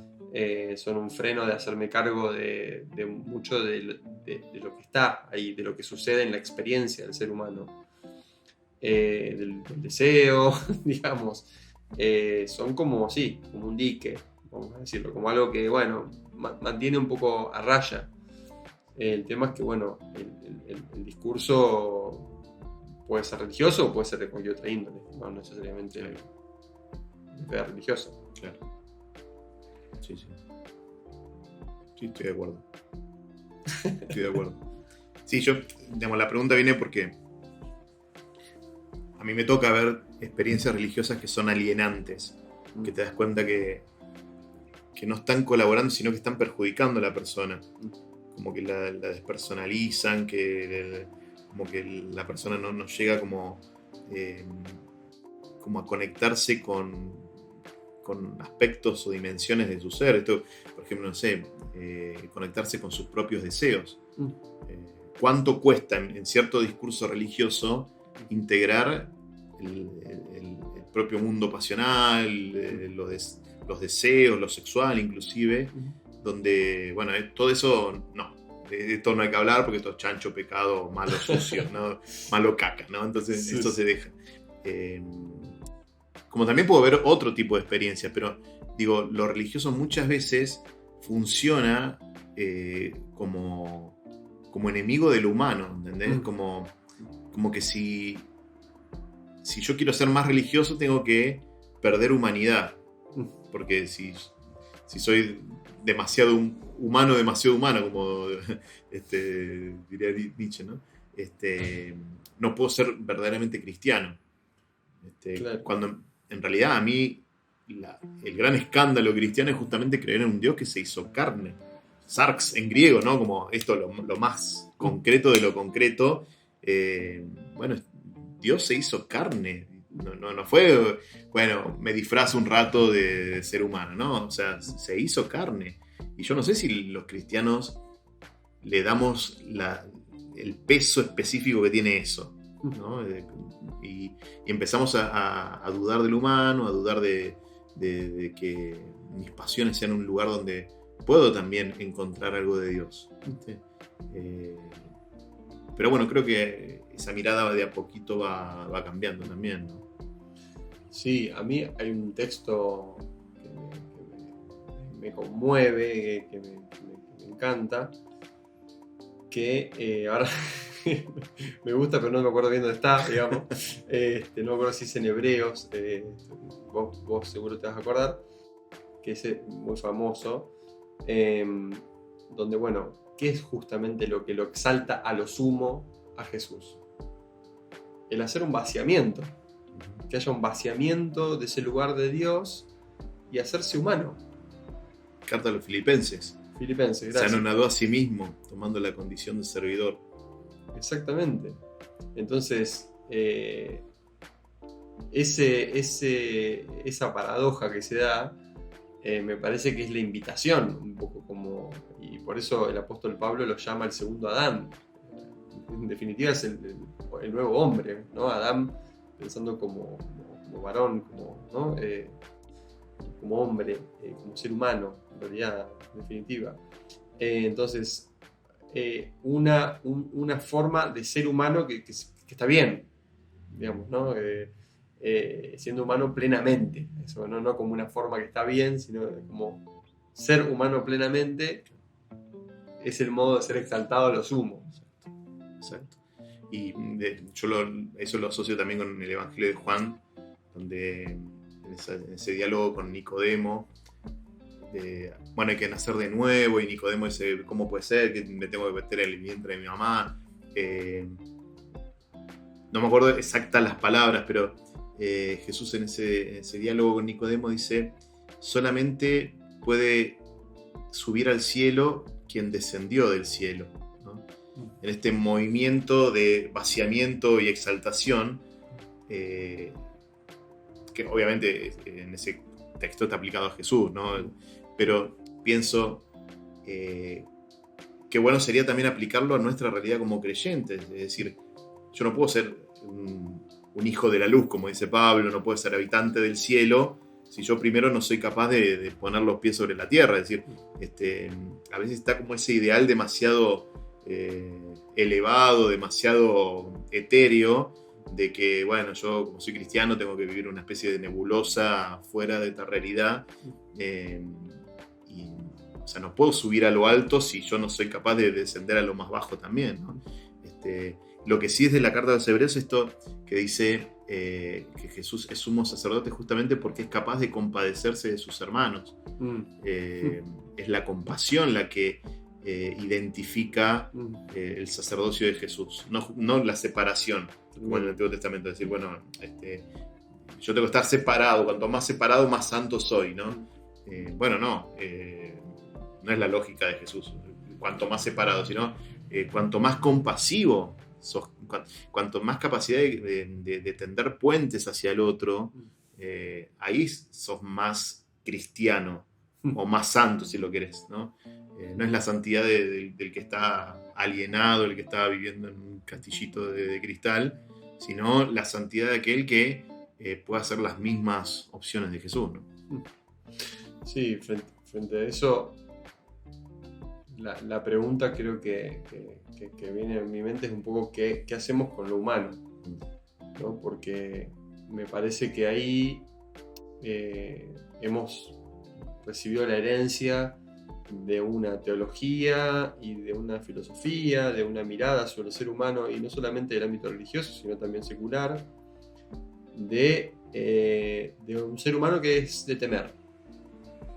son un freno de hacerme cargo de mucho de lo que está ahí, de lo que sucede en la experiencia del ser humano, del deseo, digamos. Son como un dique, vamos a decirlo, como algo que, bueno, mantiene un poco a raya. El tema es que, bueno, el discurso puede ser religioso o puede ser de cualquier otra índole, no necesariamente de fe religiosa. Claro. Sí. Sí, estoy de acuerdo. Sí, digamos, la pregunta viene porque a mí me toca ver experiencias religiosas que son alienantes, que te das cuenta que no están colaborando, sino que están perjudicando a la persona. Como que la despersonalizan, como que la persona no llega como a conectarse con aspectos o dimensiones de su ser. Esto, por ejemplo, no sé, conectarse con sus propios deseos. ¿Cuánto cuesta en cierto discurso religioso integrar el propio mundo pasional, los deseos, lo sexual inclusive, donde, bueno, todo eso no. De esto no hay que hablar porque esto es chancho, pecado, malo, sucio, ¿no? Malo caca, ¿no? Entonces eso se deja. Como también puedo ver otro tipo de experiencias, pero digo, lo religioso muchas veces funciona como enemigo de lo humano, ¿entendés? Como que si yo quiero ser más religioso tengo que perder humanidad, porque si soy demasiado humano, como diría Nietzsche, ¿no? No puedo ser verdaderamente cristiano. Claro. Cuando en realidad a mí el gran escándalo cristiano es justamente creer en un Dios que se hizo carne. Sarx en griego, ¿no? Como esto lo más concreto de lo concreto. Bueno, Dios se hizo carne. No fue, bueno, me disfrazo un rato de ser humano, ¿no? O sea, se hizo carne. Y yo no sé si los cristianos le damos el peso específico que tiene eso, ¿no? Y empezamos a dudar del humano, a dudar de que mis pasiones sean un lugar donde puedo también encontrar algo de Dios. Pero bueno, creo que esa mirada de a poquito va cambiando también, ¿no? Sí, a mí hay un texto que me conmueve, que me encanta, que ahora me gusta, pero no me acuerdo bien dónde está, digamos. No me acuerdo si es en Hebreos, vos seguro te vas a acordar, que es muy famoso, donde, bueno, ¿qué es justamente lo que lo exalta a lo sumo a Jesús? El hacer un vaciamiento, que haya un vaciamiento de ese lugar de Dios y hacerse humano. Carta a los Filipenses. Filipenses, Se gracias. anonadó a sí mismo, tomando la condición de servidor. Exactamente. Entonces, esa paradoja que se da, me parece que es la invitación, un poco como, y por eso el apóstol Pablo lo llama el segundo Adán. En definitiva es el nuevo hombre, ¿no? Adán pensando como varón, ¿no? Como hombre, como ser humano, en realidad, en definitiva. Entonces, una forma de ser humano que está bien, digamos, ¿no? Siendo humano plenamente, eso, no como una forma que está bien, sino como ser humano plenamente es el modo de ser exaltado a lo sumo. Exacto. Y eso lo asocio también con el Evangelio de Juan, donde en ese diálogo con Nicodemo, hay que nacer de nuevo, y Nicodemo dice, ¿cómo puede ser que me tengo que meter en el vientre de mi mamá? No me acuerdo exactas las palabras, pero Jesús en ese diálogo con Nicodemo dice, solamente puede subir al cielo quien descendió del cielo, ¿no? En este movimiento de vaciamiento y exaltación, que obviamente en ese texto está aplicado a Jesús, ¿no? Pero pienso que bueno sería también aplicarlo a nuestra realidad como creyentes. Es decir, yo no puedo ser un hijo de la luz, como dice Pablo, no puedo ser habitante del cielo si yo primero no soy capaz de poner los pies sobre la tierra. Es decir, a veces está como ese ideal demasiado elevado, demasiado etéreo, de que, bueno, yo como soy cristiano tengo que vivir una especie de nebulosa fuera de esta realidad. O sea, no puedo subir a lo alto si yo no soy capaz de descender a lo más bajo también, ¿no? Lo que sí es de la carta de los Hebreos, esto que dice que Jesús es sumo sacerdote justamente porque es capaz de compadecerse de sus hermanos. Es la compasión la que identifica el sacerdocio de Jesús, no la separación, como en el Antiguo Testamento, decir, bueno, yo tengo que estar separado, cuanto más separado, más santo soy, ¿no? No es la lógica de Jesús, cuanto más separado, sino cuanto más compasivo sos, cuanto más capacidad de tender puentes hacia el otro, ahí sos más cristiano, o más santo si lo querés, ¿no? No es la santidad del que está alienado, el que está viviendo en un castillito de cristal, sino la santidad de aquel que puede hacer las mismas opciones de Jesús, ¿no? Sí, frente a eso, la pregunta creo que viene en mi mente es un poco qué hacemos con lo humano, ¿no? Porque me parece que ahí hemos recibido la herencia de una teología y de una filosofía, de una mirada sobre el ser humano, y no solamente del ámbito religioso, sino también secular, de un ser humano que es de temer,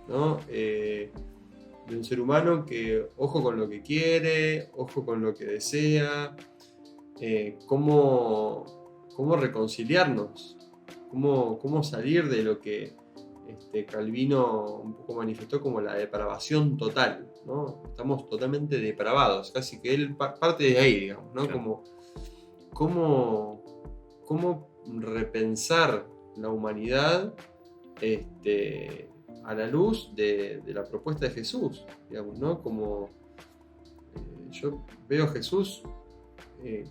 ¿no? De un ser humano que, ojo con lo que quiere, ojo con lo que desea, cómo reconciliarnos, cómo salir de lo que Calvino un poco manifestó como la depravación total, ¿no? Estamos totalmente depravados, casi que él parte de ahí, digamos, ¿no? Claro. Cómo repensar la humanidad a la luz de la propuesta de Jesús, digamos, ¿no? Como yo veo a Jesús que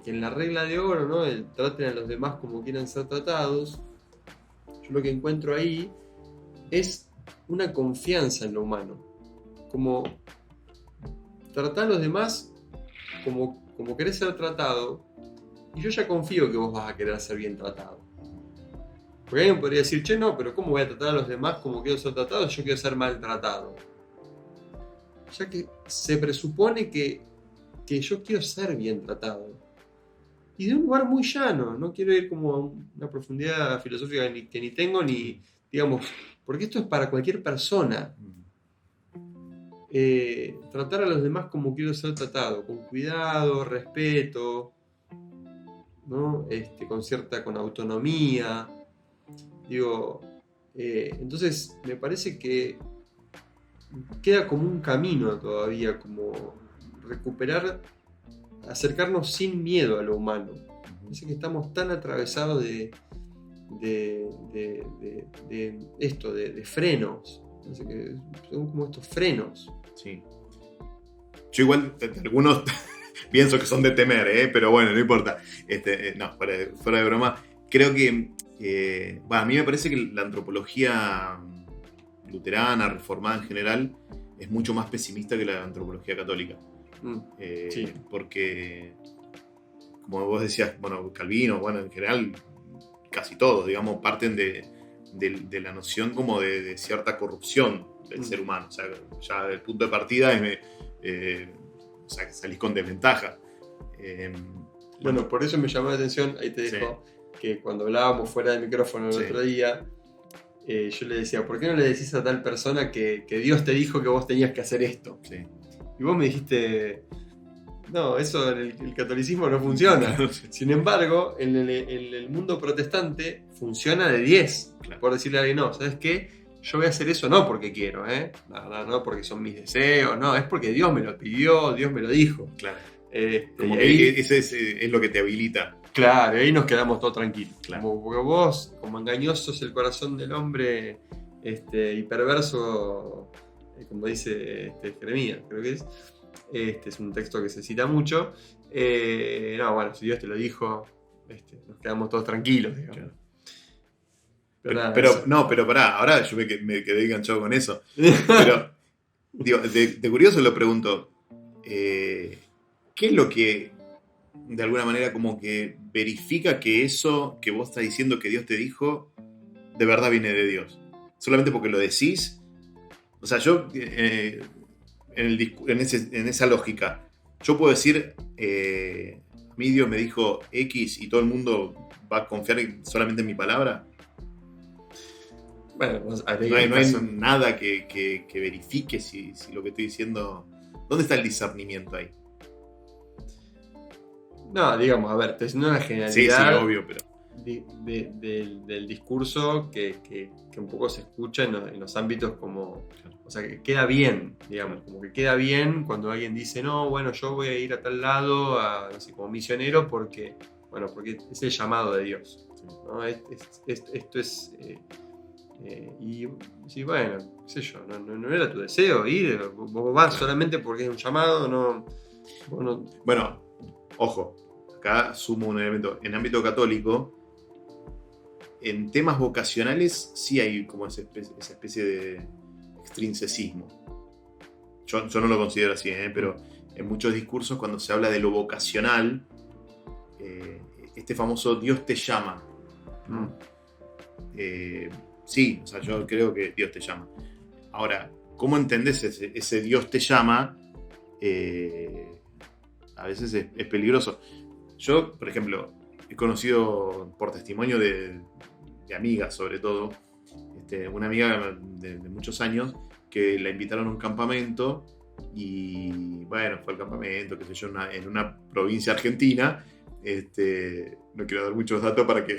en la regla de oro, ¿no? El traten a los demás como quieran ser tratados. Yo lo que encuentro ahí es una confianza en lo humano, como tratar a los demás como querés ser tratado, y yo ya confío que vos vas a querer ser bien tratado. Porque alguien podría decir, che, no, pero ¿cómo voy a tratar a los demás como quiero ser tratado? Yo quiero ser maltratado. Ya que se presupone que yo quiero ser bien tratado. Y de un lugar muy llano, no quiero ir como a una profundidad filosófica que ni tengo, ni, digamos, porque esto es para cualquier persona. Tratar a los demás como quiero ser tratado, con cuidado, respeto, ¿no? Con autonomía. Digo, entonces me parece que queda como un camino todavía, como recuperar, acercarnos sin miedo a lo humano. Parece que estamos tan atravesados de esto, de frenos. Parece que son como estos frenos. Sí. Yo igual, algunos pienso que son de temer, pero bueno, no importa. No, fuera de broma. Creo que, a mí me parece que la antropología luterana, reformada en general, es mucho más pesimista que la antropología católica. Sí. Porque, como vos decías, bueno, Calvino, bueno, en general, casi todos, digamos, parten de la noción como de cierta corrupción del ser humano. O sea, ya el punto de partida es, o sea, que salís con desventaja. Bueno, por eso me llamó la atención, ahí te dejo, que cuando hablábamos fuera del micrófono el otro día, yo le decía, ¿por qué no le decís a tal persona que Dios te dijo que vos tenías que hacer esto? Sí. Y vos me dijiste, no, eso en el catolicismo no funciona. Sin embargo, en el mundo protestante funciona de 10. Claro. Por decirle a alguien, no, ¿sabes qué? Yo voy a hacer eso no porque quiero, no porque son mis deseos, no, es porque Dios me lo pidió, Dios me lo dijo. Claro. Como que ahí, ese es lo que te habilita. Claro, ahí nos quedamos todos tranquilos. Claro. Porque vos, como engañoso es el corazón del hombre y perverso, como dice Jeremías, creo que es. Es un texto que se cita mucho. No, bueno, si Dios te lo dijo, nos quedamos todos tranquilos, digamos. Claro. Pero pará, ahora yo me quedé enganchado con eso. Pero, digo, de curioso lo pregunto, ¿qué es lo que de alguna manera como que verifica que eso que vos estás diciendo que Dios te dijo, de verdad viene de Dios? Solamente porque lo decís. O sea, yo, en esa lógica, yo puedo decir, a mí Dios me dijo X y todo el mundo va a confiar solamente en mi palabra. Bueno, no hay nada que verifique si lo que estoy diciendo. ¿Dónde está el discernimiento ahí? No, digamos, a ver, estoy haciendo una generalidad. Sí, obvio, pero. Del discurso que un poco se escucha en los ámbitos como. O sea, que queda bien, digamos, como que queda bien cuando alguien dice, no, bueno, yo voy a ir a tal lado, no sé, como misionero, porque es el llamado de Dios. ¿No? Esto es. Y sí, bueno, qué sé yo, no era tu deseo ir, vos vas solamente porque es un llamado, no. Bueno, ojo, acá sumo un elemento. En ámbito católico, en temas vocacionales sí hay como esa especie de extrinsecismo. Yo no lo considero así, pero en muchos discursos cuando se habla de lo vocacional, este famoso Dios te llama. Sí, o sea, yo creo que Dios te llama. Ahora, ¿cómo entendés ese Dios te llama? A veces es peligroso. Yo, por ejemplo, he conocido por testimonio de amigas, sobre todo, una amiga de muchos años que la invitaron a un campamento y, bueno, fue al campamento, qué sé yo, en una provincia argentina. No quiero dar muchos datos para que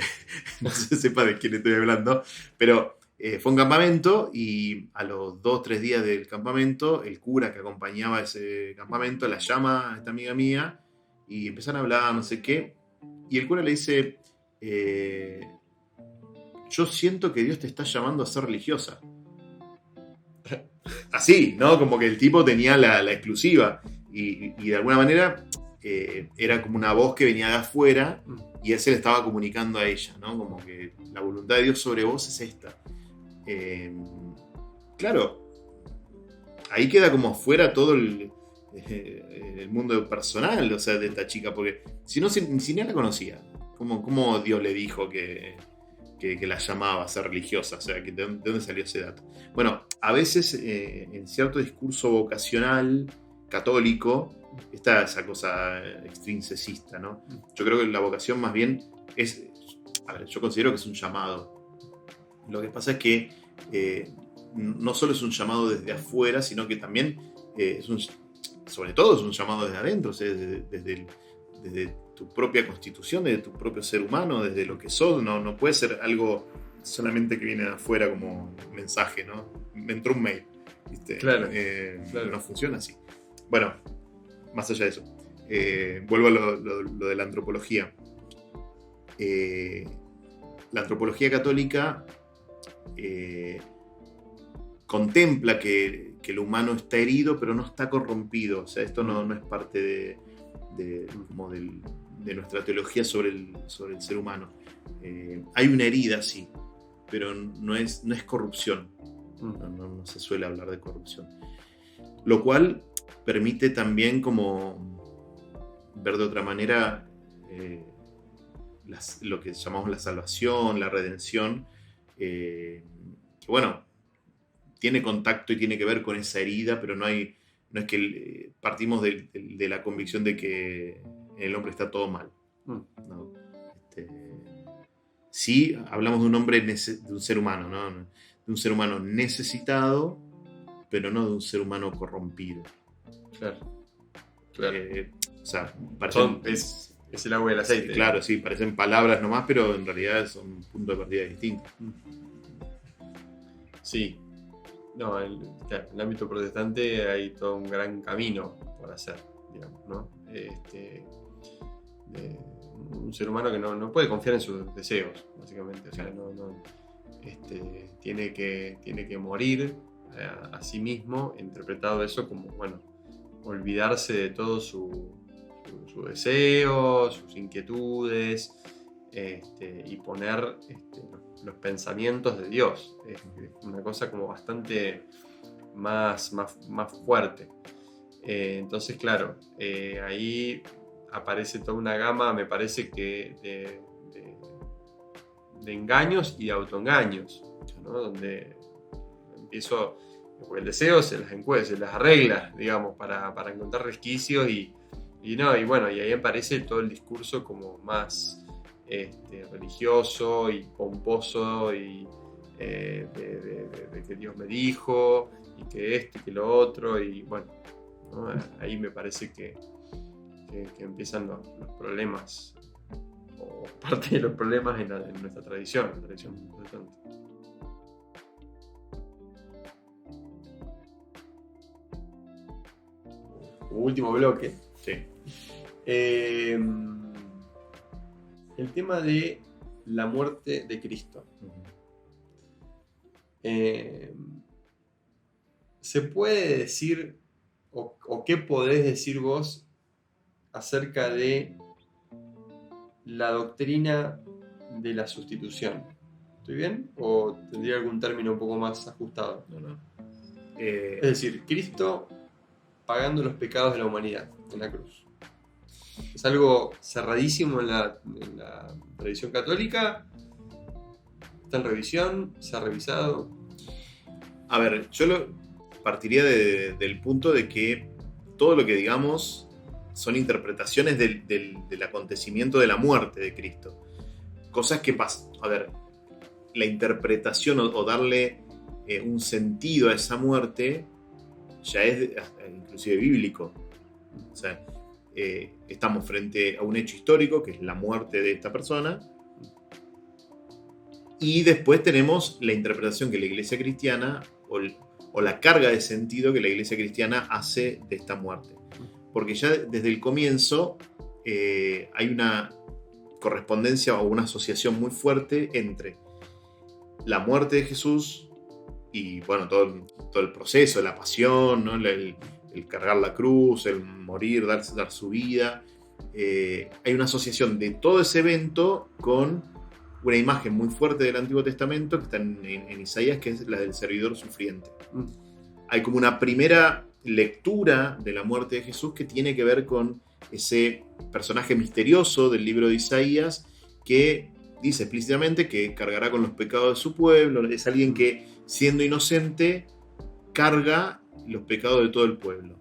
no se sepa de quién estoy hablando, pero fue un campamento y a los 2-3 días del campamento, el cura que acompañaba ese campamento la llama a esta amiga mía y empiezan a hablar, no sé qué, y el cura le dice, yo siento que Dios te está llamando a ser religiosa. Así, ¿no? Como que el tipo tenía la exclusiva y de alguna manera era como una voz que venía de afuera y él se le estaba comunicando a ella, ¿no? Como que la voluntad de Dios sobre vos es esta. Claro, ahí queda como fuera todo el mundo personal, o sea, de esta chica, porque si no, si ni la conocía, ¿cómo Dios le dijo que la llamaba a ser religiosa? O sea, ¿de dónde salió ese dato? Bueno, a veces en cierto discurso vocacional católico está esa cosa extrinsecista, ¿no? Yo creo que la vocación más bien es, a ver, yo considero que es un llamado. Lo que pasa es que no solo es un llamado desde afuera, sino que también sobre todo es un llamado desde adentro, o sea, desde tu propia constitución, de tu propio ser humano, desde lo que sos. No puede ser algo solamente que viene de afuera como mensaje, ¿no? Me entró un mail, ¿viste? Claro. No funciona así. Bueno, más allá de eso, vuelvo a lo de la antropología. La antropología católica contempla que el humano está herido, pero no está corrompido. O sea, esto no es parte de nuestra teología sobre el ser humano. Hay una herida, sí, pero no es corrupción. No se suele hablar de corrupción. Lo cual permite también como ver de otra manera lo que llamamos la salvación, la redención, que bueno, tiene contacto y tiene que ver con esa herida, pero no es que partimos de la convicción de que el hombre está todo mal. ¿No? Sí, hablamos de un hombre, de un ser humano, ¿no? De un ser humano necesitado, pero no de un ser humano corrompido. Claro. O sea, parecen, es el agua y el aceite. Claro, sí, parecen palabras nomás, pero en realidad son puntos de partida distintos. Sí. No, en el ámbito protestante hay todo un gran camino por hacer, digamos, ¿no? Un ser humano que no puede confiar en sus deseos, básicamente. O sea, tiene que morir a sí mismo, interpretado eso como, bueno, olvidarse de todo su deseo, sus inquietudes, y poner los pensamientos de Dios. Es una cosa como bastante más fuerte. Entonces, claro, ahí aparece toda una gama, me parece que de engaños y de autoengaños, ¿no? Donde empiezo, porque el deseo se las arregla, digamos, para encontrar resquicios y bueno, y ahí aparece todo el discurso como más religioso y pomposo y de que Dios me dijo y que esto y que lo otro, y bueno, ¿no? Ahí me parece que empiezan los problemas, o parte de los problemas en nuestra tradición, la tradición protestante. Último bloque. Sí. El tema de la muerte de Cristo. ¿Se puede decir, o qué podés decir vos acerca de la doctrina de la sustitución? ¿Estoy bien? ¿O tendría algún término un poco más ajustado? No. Es decir, Cristo pagando los pecados de la humanidad en la cruz. ¿Es algo cerradísimo en la tradición católica? ¿Está en revisión? ¿Se ha revisado? A ver, yo partiría del punto de que todo lo que digamos son interpretaciones del acontecimiento de la muerte de Cristo. Cosas que pasan. A ver, la interpretación o darle un sentido a esa muerte ya es inclusive bíblico. O sea, estamos frente a un hecho histórico, que es la muerte de esta persona, y después tenemos la interpretación que la Iglesia cristiana, o la carga de sentido que la Iglesia cristiana hace de esta muerte. Porque ya desde el comienzo hay una correspondencia o una asociación muy fuerte entre la muerte de Jesús y bueno, todo el proceso, la pasión, ¿no? el cargar la cruz, el morir, dar su vida. Hay una asociación de todo ese evento con una imagen muy fuerte del Antiguo Testamento que está en Isaías, que es la del servidor sufriente. Hay como una primera lectura de la muerte de Jesús que tiene que ver con ese personaje misterioso del libro de Isaías que dice explícitamente que cargará con los pecados de su pueblo. Es alguien que, siendo inocente, carga los pecados de todo el pueblo.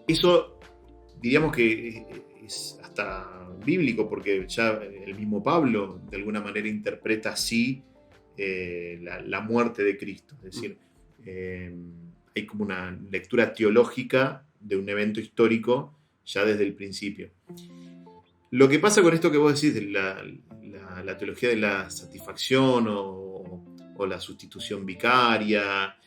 Eso diríamos que es hasta bíblico, porque ya el mismo Pablo de alguna manera interpreta así la muerte de Cristo. Es decir, hay como una lectura teológica de un evento histórico ya desde el principio. Lo que pasa con esto que vos decís, de la teología de la satisfacción o la sustitución vicaria,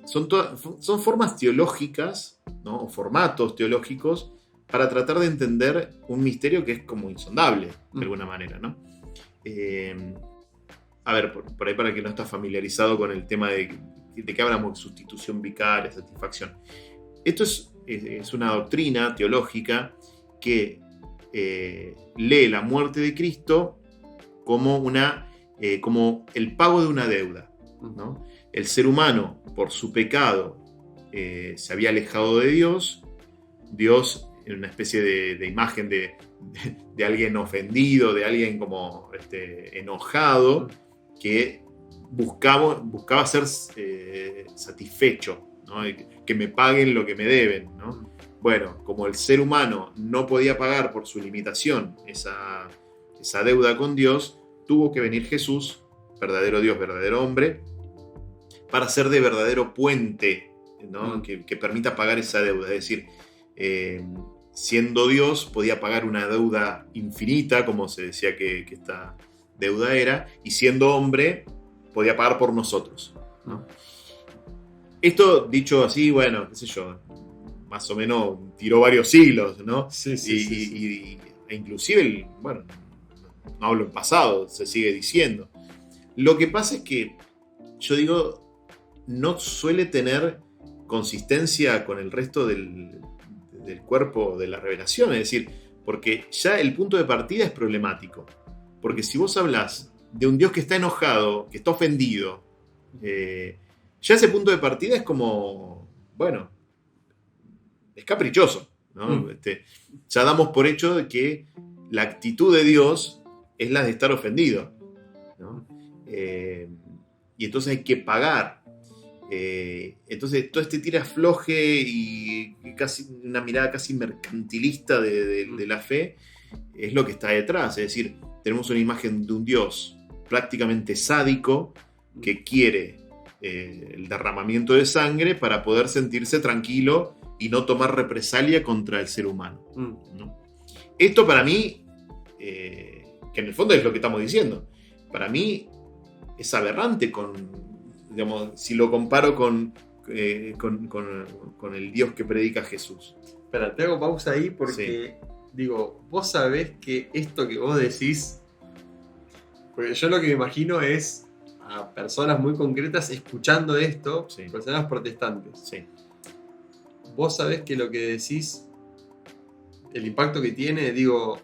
son formas teológicas, ¿no? O formatos teológicos para tratar de entender un misterio que es como insondable, de alguna manera, ¿no? A ver, por ahí para el que no está familiarizado con el tema de qué hablamos, sustitución vicaria, satisfacción. Esto es una doctrina teológica que lee la muerte de Cristo como el pago de una deuda, ¿no? El ser humano, por su pecado, se había alejado de Dios. Dios, en una especie de imagen de alguien ofendido, de alguien como enojado, que buscaba ser satisfecho, ¿no? Que me paguen lo que me deben, ¿no? Bueno, como el ser humano no podía pagar por su limitación esa deuda con Dios, tuvo que venir Jesús, verdadero Dios, verdadero hombre, para ser de verdadero puente, ¿no? Que permita pagar esa deuda. Es decir, siendo Dios, podía pagar una deuda infinita, como se decía que esta deuda era, y siendo hombre, podía pagar por nosotros, ¿no? Esto, dicho así, bueno, qué sé yo, más o menos tiró varios siglos, ¿no? Sí. E inclusive, bueno, no hablo en pasado, se sigue diciendo. Lo que pasa es que, yo digo, no suele tener consistencia con el resto del cuerpo de la revelación, es decir, porque ya el punto de partida es problemático. Porque si vos hablas de un Dios que está enojado, que está ofendido, ya ese punto de partida es como, bueno, es caprichoso, ¿no? Ya damos por hecho de que la actitud de Dios es la de estar ofendido, ¿no? Y entonces hay que pagar. Entonces todo este tira-afloje y casi una mirada casi mercantilista de la fe es lo que está detrás. Es decir, tenemos una imagen de un Dios prácticamente sádico que quiere el derramamiento de sangre para poder sentirse tranquilo y no tomar represalia contra el ser humano, ¿no? Esto para mí, que en el fondo es lo que estamos diciendo, para mí es aberrante digamos, si lo comparo con el Dios que predica Jesús. Espera, te hago pausa ahí porque, digo, vos sabés que esto que vos decís, porque yo lo que me imagino es a personas muy concretas escuchando esto, personas protestantes. Sí. Vos sabés que lo que decís, el impacto que tiene, digo,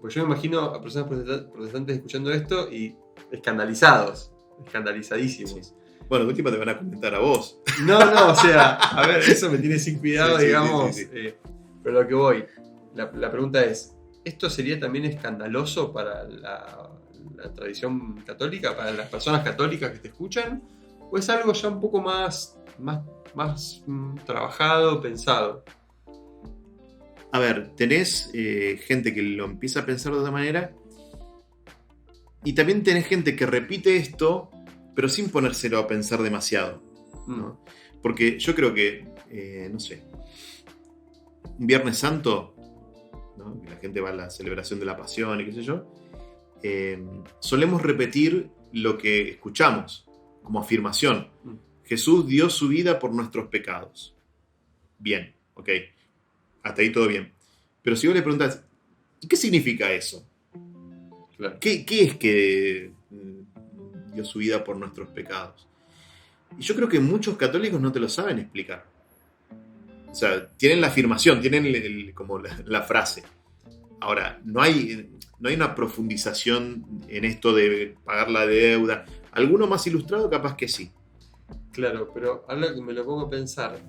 pues yo me imagino a personas protestantes escuchando esto y escandalizadísimos. Sí. Bueno, de última te van a comentar a vos. No, o sea, a ver, eso me tiene sin cuidado, digamos. Sí. Pero lo que voy, la pregunta es, ¿esto sería también escandaloso para la tradición católica, para las personas católicas que te escuchan? ¿O es algo ya un poco más trabajado, pensado? A ver, tenés gente que lo empieza a pensar de otra manera y también tenés gente que repite esto pero sin ponérselo a pensar demasiado, ¿no? Porque yo creo que, no sé, un Viernes Santo, ¿no? Que la gente va a la celebración de la Pasión y qué sé yo, solemos repetir lo que escuchamos como afirmación. Jesús dio su vida por nuestros pecados. Bien, ok, hasta ahí todo bien. Pero si vos le preguntás, ¿y qué significa eso? Claro. ¿Qué es que dio su vida por nuestros pecados? Y yo creo que muchos católicos no te lo saben explicar. O sea, tienen la afirmación, tienen como la frase. Ahora, no hay una profundización en esto de pagar la deuda. Alguno más ilustrado capaz que sí. Claro, pero ahora que me lo pongo a pensar,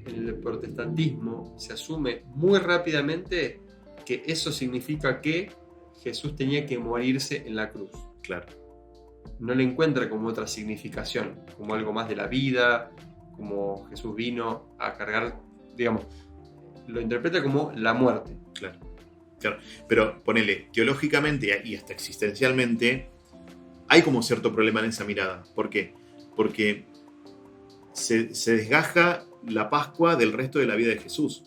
en el protestantismo se asume muy rápidamente que eso significa que Jesús tenía que morirse en la cruz. Claro. No le encuentra como otra significación, como algo más de la vida, como Jesús vino a cargar, digamos, lo interpreta como la muerte. Claro. Pero ponele, teológicamente y hasta existencialmente, hay como cierto problema en esa mirada. ¿Por qué? Porque se desgaja la Pascua del resto de la vida de Jesús.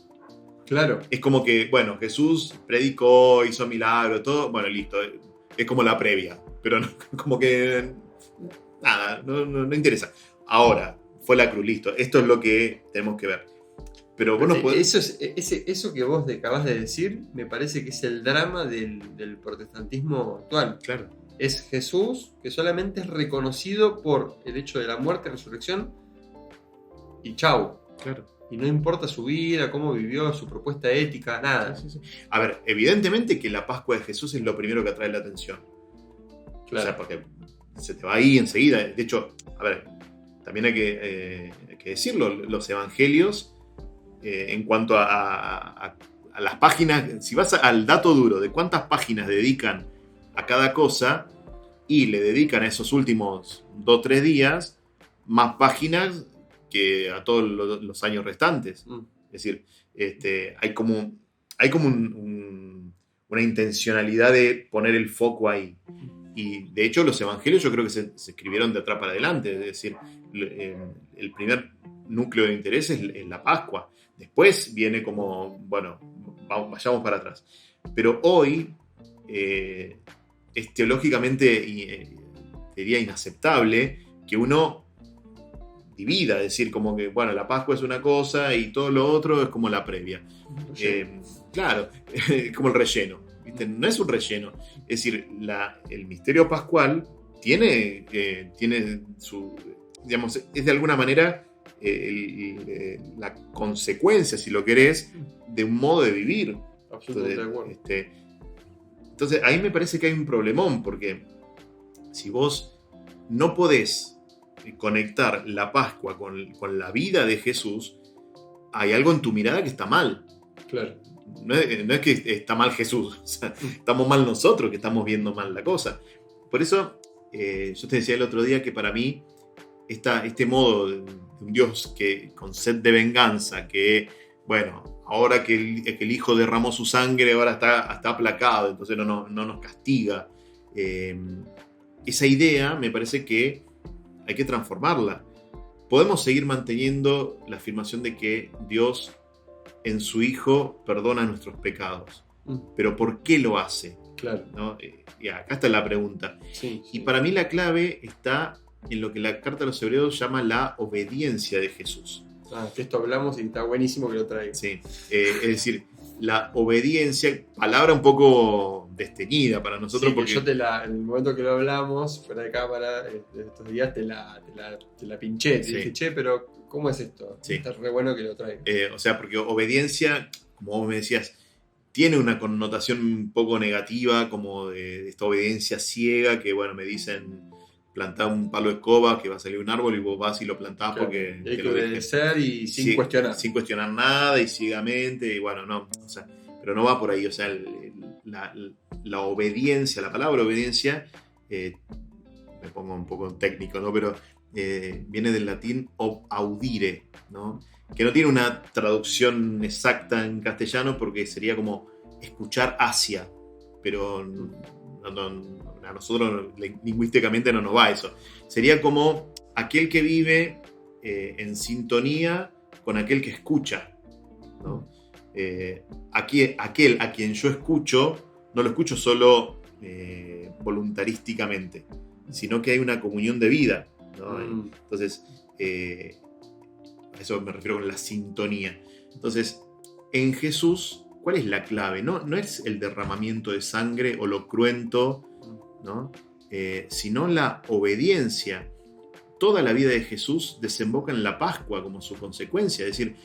Claro. Es como que, bueno, Jesús predicó, hizo milagros, todo, bueno, listo. Es como la previa, pero no, como que nada, no interesa. Ahora, fue la cruz, listo. Esto es lo que tenemos que ver. Pero vos no podés... Eso que vos acabas de decir, me parece que es el drama del protestantismo actual. Claro. Es Jesús que solamente es reconocido por el hecho de la muerte, resurrección y chau. Claro. Y no importa su vida, cómo vivió, su propuesta ética, nada. Sí, sí, sí. A ver, evidentemente que la Pascua de Jesús es lo primero que atrae la atención. Claro. O sea, porque se te va ahí enseguida. De hecho, a ver, también hay que decirlo, los evangelios, en cuanto a las páginas, si vas al dato duro de cuántas páginas dedican a cada cosa y le dedican a esos últimos 2 o 3 días, más páginas que a todos los años restantes. Es decir, hay como una intencionalidad de poner el foco ahí. Y de hecho los evangelios yo creo que se escribieron de atrás para adelante. Es decir, el primer núcleo de interés es la Pascua. Después viene como, bueno, vayamos para atrás. Pero hoy es teológicamente, diría, inaceptable que uno divida, es decir, como que, bueno, la Pascua es una cosa y todo lo otro es como la previa. Claro, como el relleno, ¿viste? No es un relleno. Es decir, el misterio pascual tiene su, digamos, es de alguna manera la consecuencia, si lo querés, de un modo de vivir. Absolutamente de acuerdo. Entonces, ahí me parece que hay un problemón, porque si vos no podés conectar la Pascua con la vida de Jesús, hay algo en tu mirada que está mal. Claro. No es que está mal Jesús, o sea, estamos mal nosotros que estamos viendo mal la cosa. Por eso, yo te decía el otro día que para mí este modo de un Dios con sed de venganza, que, bueno, ahora que el Hijo derramó su sangre, ahora está aplacado, entonces no nos castiga. Esa idea me parece que hay que transformarla. Podemos seguir manteniendo la afirmación de que Dios en su Hijo perdona nuestros pecados. Pero ¿por qué lo hace? Claro. ¿No? Y acá está la pregunta. Sí. Y para mí la clave está en lo que la Carta a los Hebreos llama la obediencia de Jesús. De esto hablamos y está buenísimo que lo traiga. Sí. Es decir, la obediencia, palabra un poco desteñida para nosotros. Sí, porque yo en el momento que lo hablamos, fuera de cámara, estos días te la pinché. Te dije, che, pero ¿cómo es esto? Sí. Está re bueno que lo traiga. O sea, porque obediencia, como vos me decías, tiene una connotación un poco negativa, como de esta obediencia ciega, que bueno, me dicen plantar un palo de escoba que va a salir un árbol y vos vas y lo plantás, claro, porque hay que obedecer y sin cuestionar. Sin cuestionar nada y ciegamente, y bueno, no, o sea, pero no va por ahí, o sea, la obediencia, la palabra obediencia, me pongo un poco técnico, ¿no? Pero viene del latín audire, ¿no? Que no tiene una traducción exacta en castellano porque sería como escuchar hacia, pero a nosotros lingüísticamente no nos va eso. Sería como aquel que vive en sintonía con aquel que escucha, ¿no? Aquel a quien yo escucho, no lo escucho solo voluntarísticamente, sino que hay una comunión de vida, ¿no? Entonces, a eso me refiero con la sintonía. Entonces, en Jesús, ¿cuál es la clave? No es el derramamiento de sangre o lo cruento, ¿no? Sino la obediencia. Toda la vida de Jesús desemboca en la Pascua como su consecuencia. Es decir,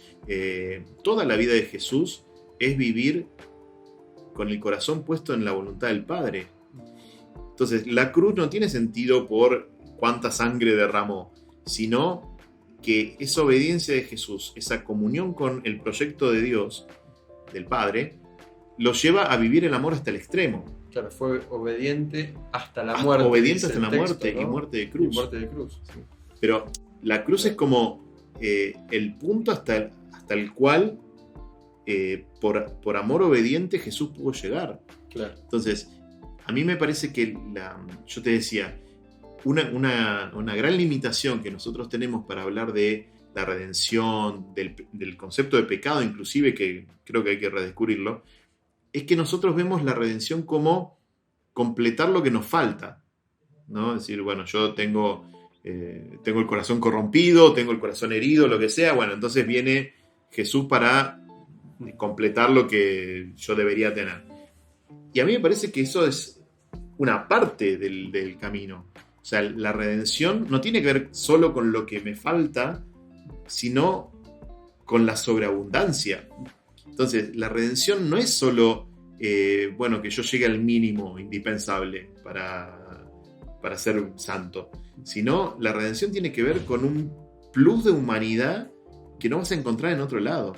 toda la vida de Jesús es vivir con el corazón puesto en la voluntad del Padre. Entonces, la cruz no tiene sentido por cuánta sangre derramó, sino que esa obediencia de Jesús, esa comunión con el proyecto de Dios, del Padre, lo lleva a vivir el amor hasta el extremo. Claro, fue obediente hasta la muerte. Obediente hasta la muerte, ¿no? Y muerte de cruz. Y muerte de cruz. Sí. Pero la cruz es como el punto hasta el cual, por amor obediente, Jesús pudo llegar. Claro. Entonces, a mí me parece que yo te decía, una gran limitación que nosotros tenemos para hablar de la redención, del concepto de pecado inclusive, que creo que hay que redescubrirlo, es que nosotros vemos la redención como completar lo que nos falta, ¿no? Es decir, bueno, yo tengo el corazón corrompido, tengo el corazón herido, lo que sea, bueno, entonces viene Jesús para completar lo que yo debería tener. Y a mí me parece que eso es una parte del camino. O sea, la redención no tiene que ver solo con lo que me falta, sino con la sobreabundancia. Entonces, la redención no es solo, que yo llegue al mínimo indispensable para ser santo, sino la redención tiene que ver con un plus de humanidad que no vas a encontrar en otro lado.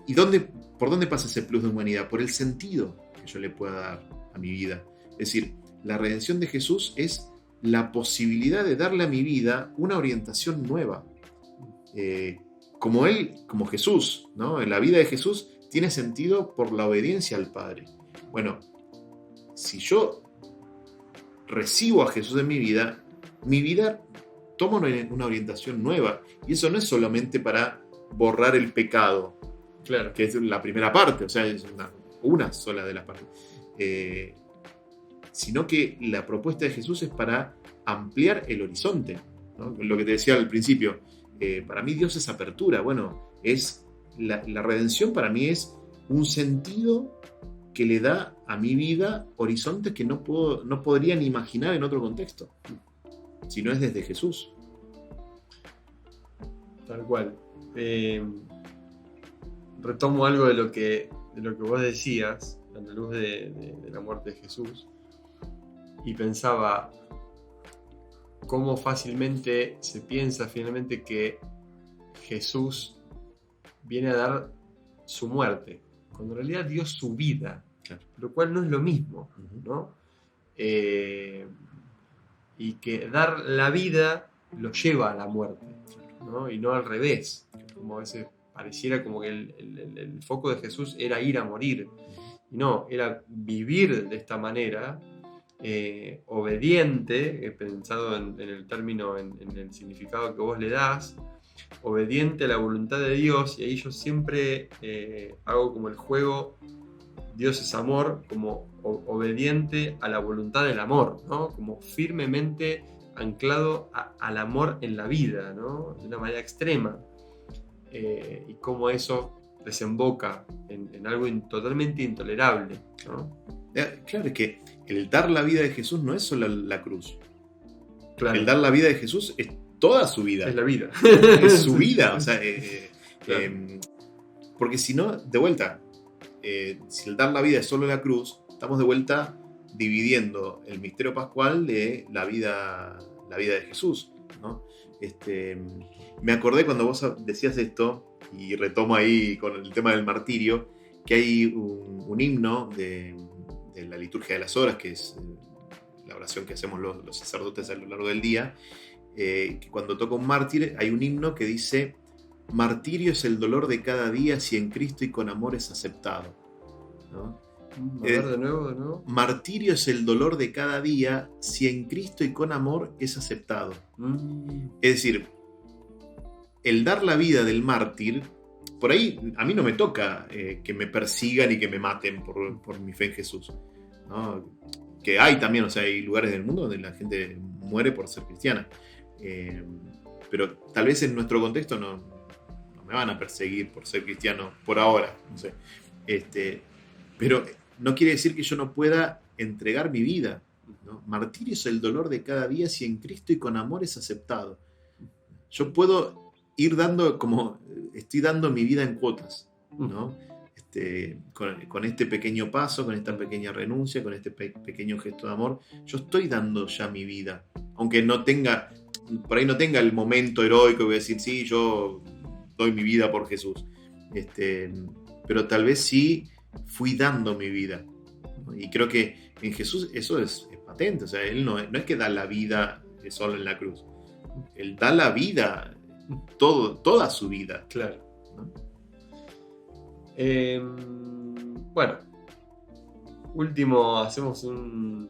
¿Y por dónde pasa ese plus de humanidad? Por el sentido que yo le pueda dar a mi vida. Es decir, la redención de Jesús es la posibilidad de darle a mi vida una orientación nueva. Como Jesús, ¿no? La vida de Jesús tiene sentido por la obediencia al Padre. Bueno, si yo recibo a Jesús en mi vida toma una orientación nueva. Y eso no es solamente para borrar el pecado, claro, que es la primera parte, o sea, es una sola de las partes. Sino que la propuesta de Jesús es para ampliar el horizonte, ¿no? Lo que te decía al principio, para mí Dios es apertura. Bueno, es la redención para mí es un sentido que le da a mi vida horizontes que no podría ni imaginar en otro contexto, si no es desde Jesús. Tal cual. Retomo algo de lo que vos decías a la luz de la muerte de Jesús, y pensaba cómo fácilmente se piensa finalmente que Jesús viene a dar su muerte, cuando en realidad dio su vida, Claro. lo cual no es lo mismo, ¿no? Y que dar la vida lo lleva a la muerte, ¿no? Y no al revés, como a veces pareciera como que el foco de Jesús era ir a morir, y no, era vivir de esta manera, obediente, pensado en el término, en el significado que vos le das, obediente a la voluntad de Dios. Y ahí yo siempre hago como el juego Dios es amor, como obediente a la voluntad del amor, ¿no? Como firmemente anclado al amor en la vida, ¿no? De una manera extrema, y cómo eso desemboca en algo totalmente intolerable, ¿no? Claro, es que el dar la vida de Jesús no es solo la cruz. Claro. El dar la vida de Jesús es toda su vida. Es la vida. Es su vida. O sea, Claro. Porque si no, de vuelta, si el dar la vida es solo la cruz, estamos de vuelta dividiendo el misterio pascual de la vida de Jesús, ¿no? Me acordé cuando vos decías esto, y retomo ahí con el tema del martirio, que hay un himno de la liturgia de las horas, que es la oración que hacemos los sacerdotes a lo largo del día, que cuando toca un mártir hay un himno que dice: martirio es el dolor de cada día si en Cristo y con amor es aceptado, ¿no? A ver, de nuevo. Martirio es el dolor de cada día si en Cristo y con amor es aceptado. Es decir, el dar la vida del mártir, por ahí a mí no me toca que me persigan y que me maten por mi fe en Jesús, ¿no? Que hay también, o sea, hay lugares del mundo donde la gente muere por ser cristiana, pero tal vez en nuestro contexto no me van a perseguir por ser cristiano por ahora, no sé. Pero no quiere decir que yo no pueda entregar mi vida, ¿no? Martirio es el dolor de cada día si en Cristo y con amor es aceptado. Yo puedo ir dando, como estoy dando mi vida en cuotas, ¿no? Con este pequeño paso, con esta pequeña renuncia, con este pequeño gesto de amor, yo estoy dando ya mi vida. Aunque por ahí no tenga el momento heroico que voy a decir, sí, yo doy mi vida por Jesús. Pero tal vez sí fui dando mi vida, ¿no? Y creo que en Jesús eso es patente. O sea, Él no es que da la vida solo en la cruz. Él da la vida, toda su vida. Claro, ¿no? Bueno,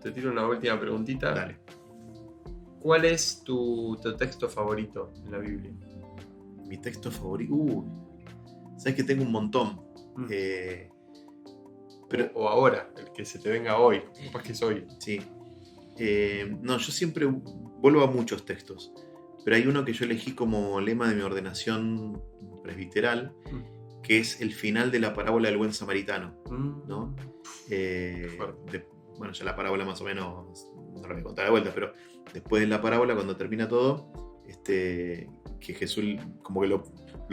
te tiro una última preguntita. Dale. ¿Cuál es tu texto favorito en la Biblia? Mi texto favorito. Sabes que tengo un montón. Pero, o ahora, el que se te venga hoy, capaz que es hoy. sí. No, yo siempre vuelvo a muchos textos. Pero hay uno que yo elegí como lema de mi ordenación presbiteral, que es el final de la parábola del buen samaritano, ¿no? Bueno, ya la parábola más o menos no la voy a contar de vuelta, pero después de la parábola, cuando termina todo, que Jesús como que lo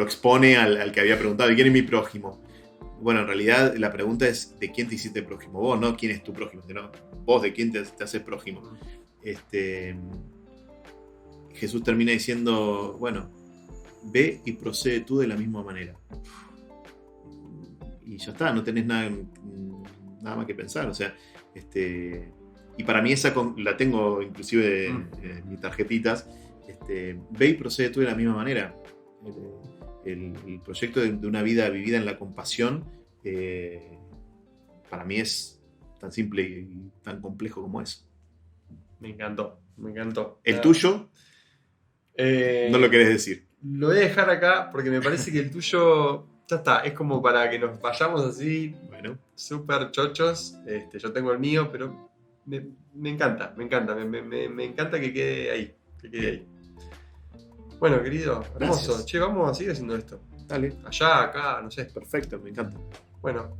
expone al que había preguntado: ¿quién es mi prójimo? Bueno, en realidad la pregunta es: ¿de quién te hiciste prójimo? Vos, no quién es tu prójimo, sino vos de quién te haces prójimo. Jesús termina diciendo: bueno, ve y procede tú de la misma manera. Y ya está, no tenés nada más que pensar. O sea, y para mí esa la tengo inclusive en mis tarjetitas. Ve y procede tú de la misma manera. El proyecto de una vida vivida en la compasión, para mí es tan simple y tan complejo como eso. Me encantó. ¿El tuyo? No lo querés decir. Lo voy a dejar acá porque me parece que el tuyo ya está. Es como para que nos vayamos así, bueno, súper chochos. Yo tengo el mío, pero me encanta. Me encanta que quede ahí. Bueno, querido, hermoso. Gracias. Che, vamos a seguir haciendo esto. Dale. Allá, acá, no sé. Perfecto, me encanta. Bueno,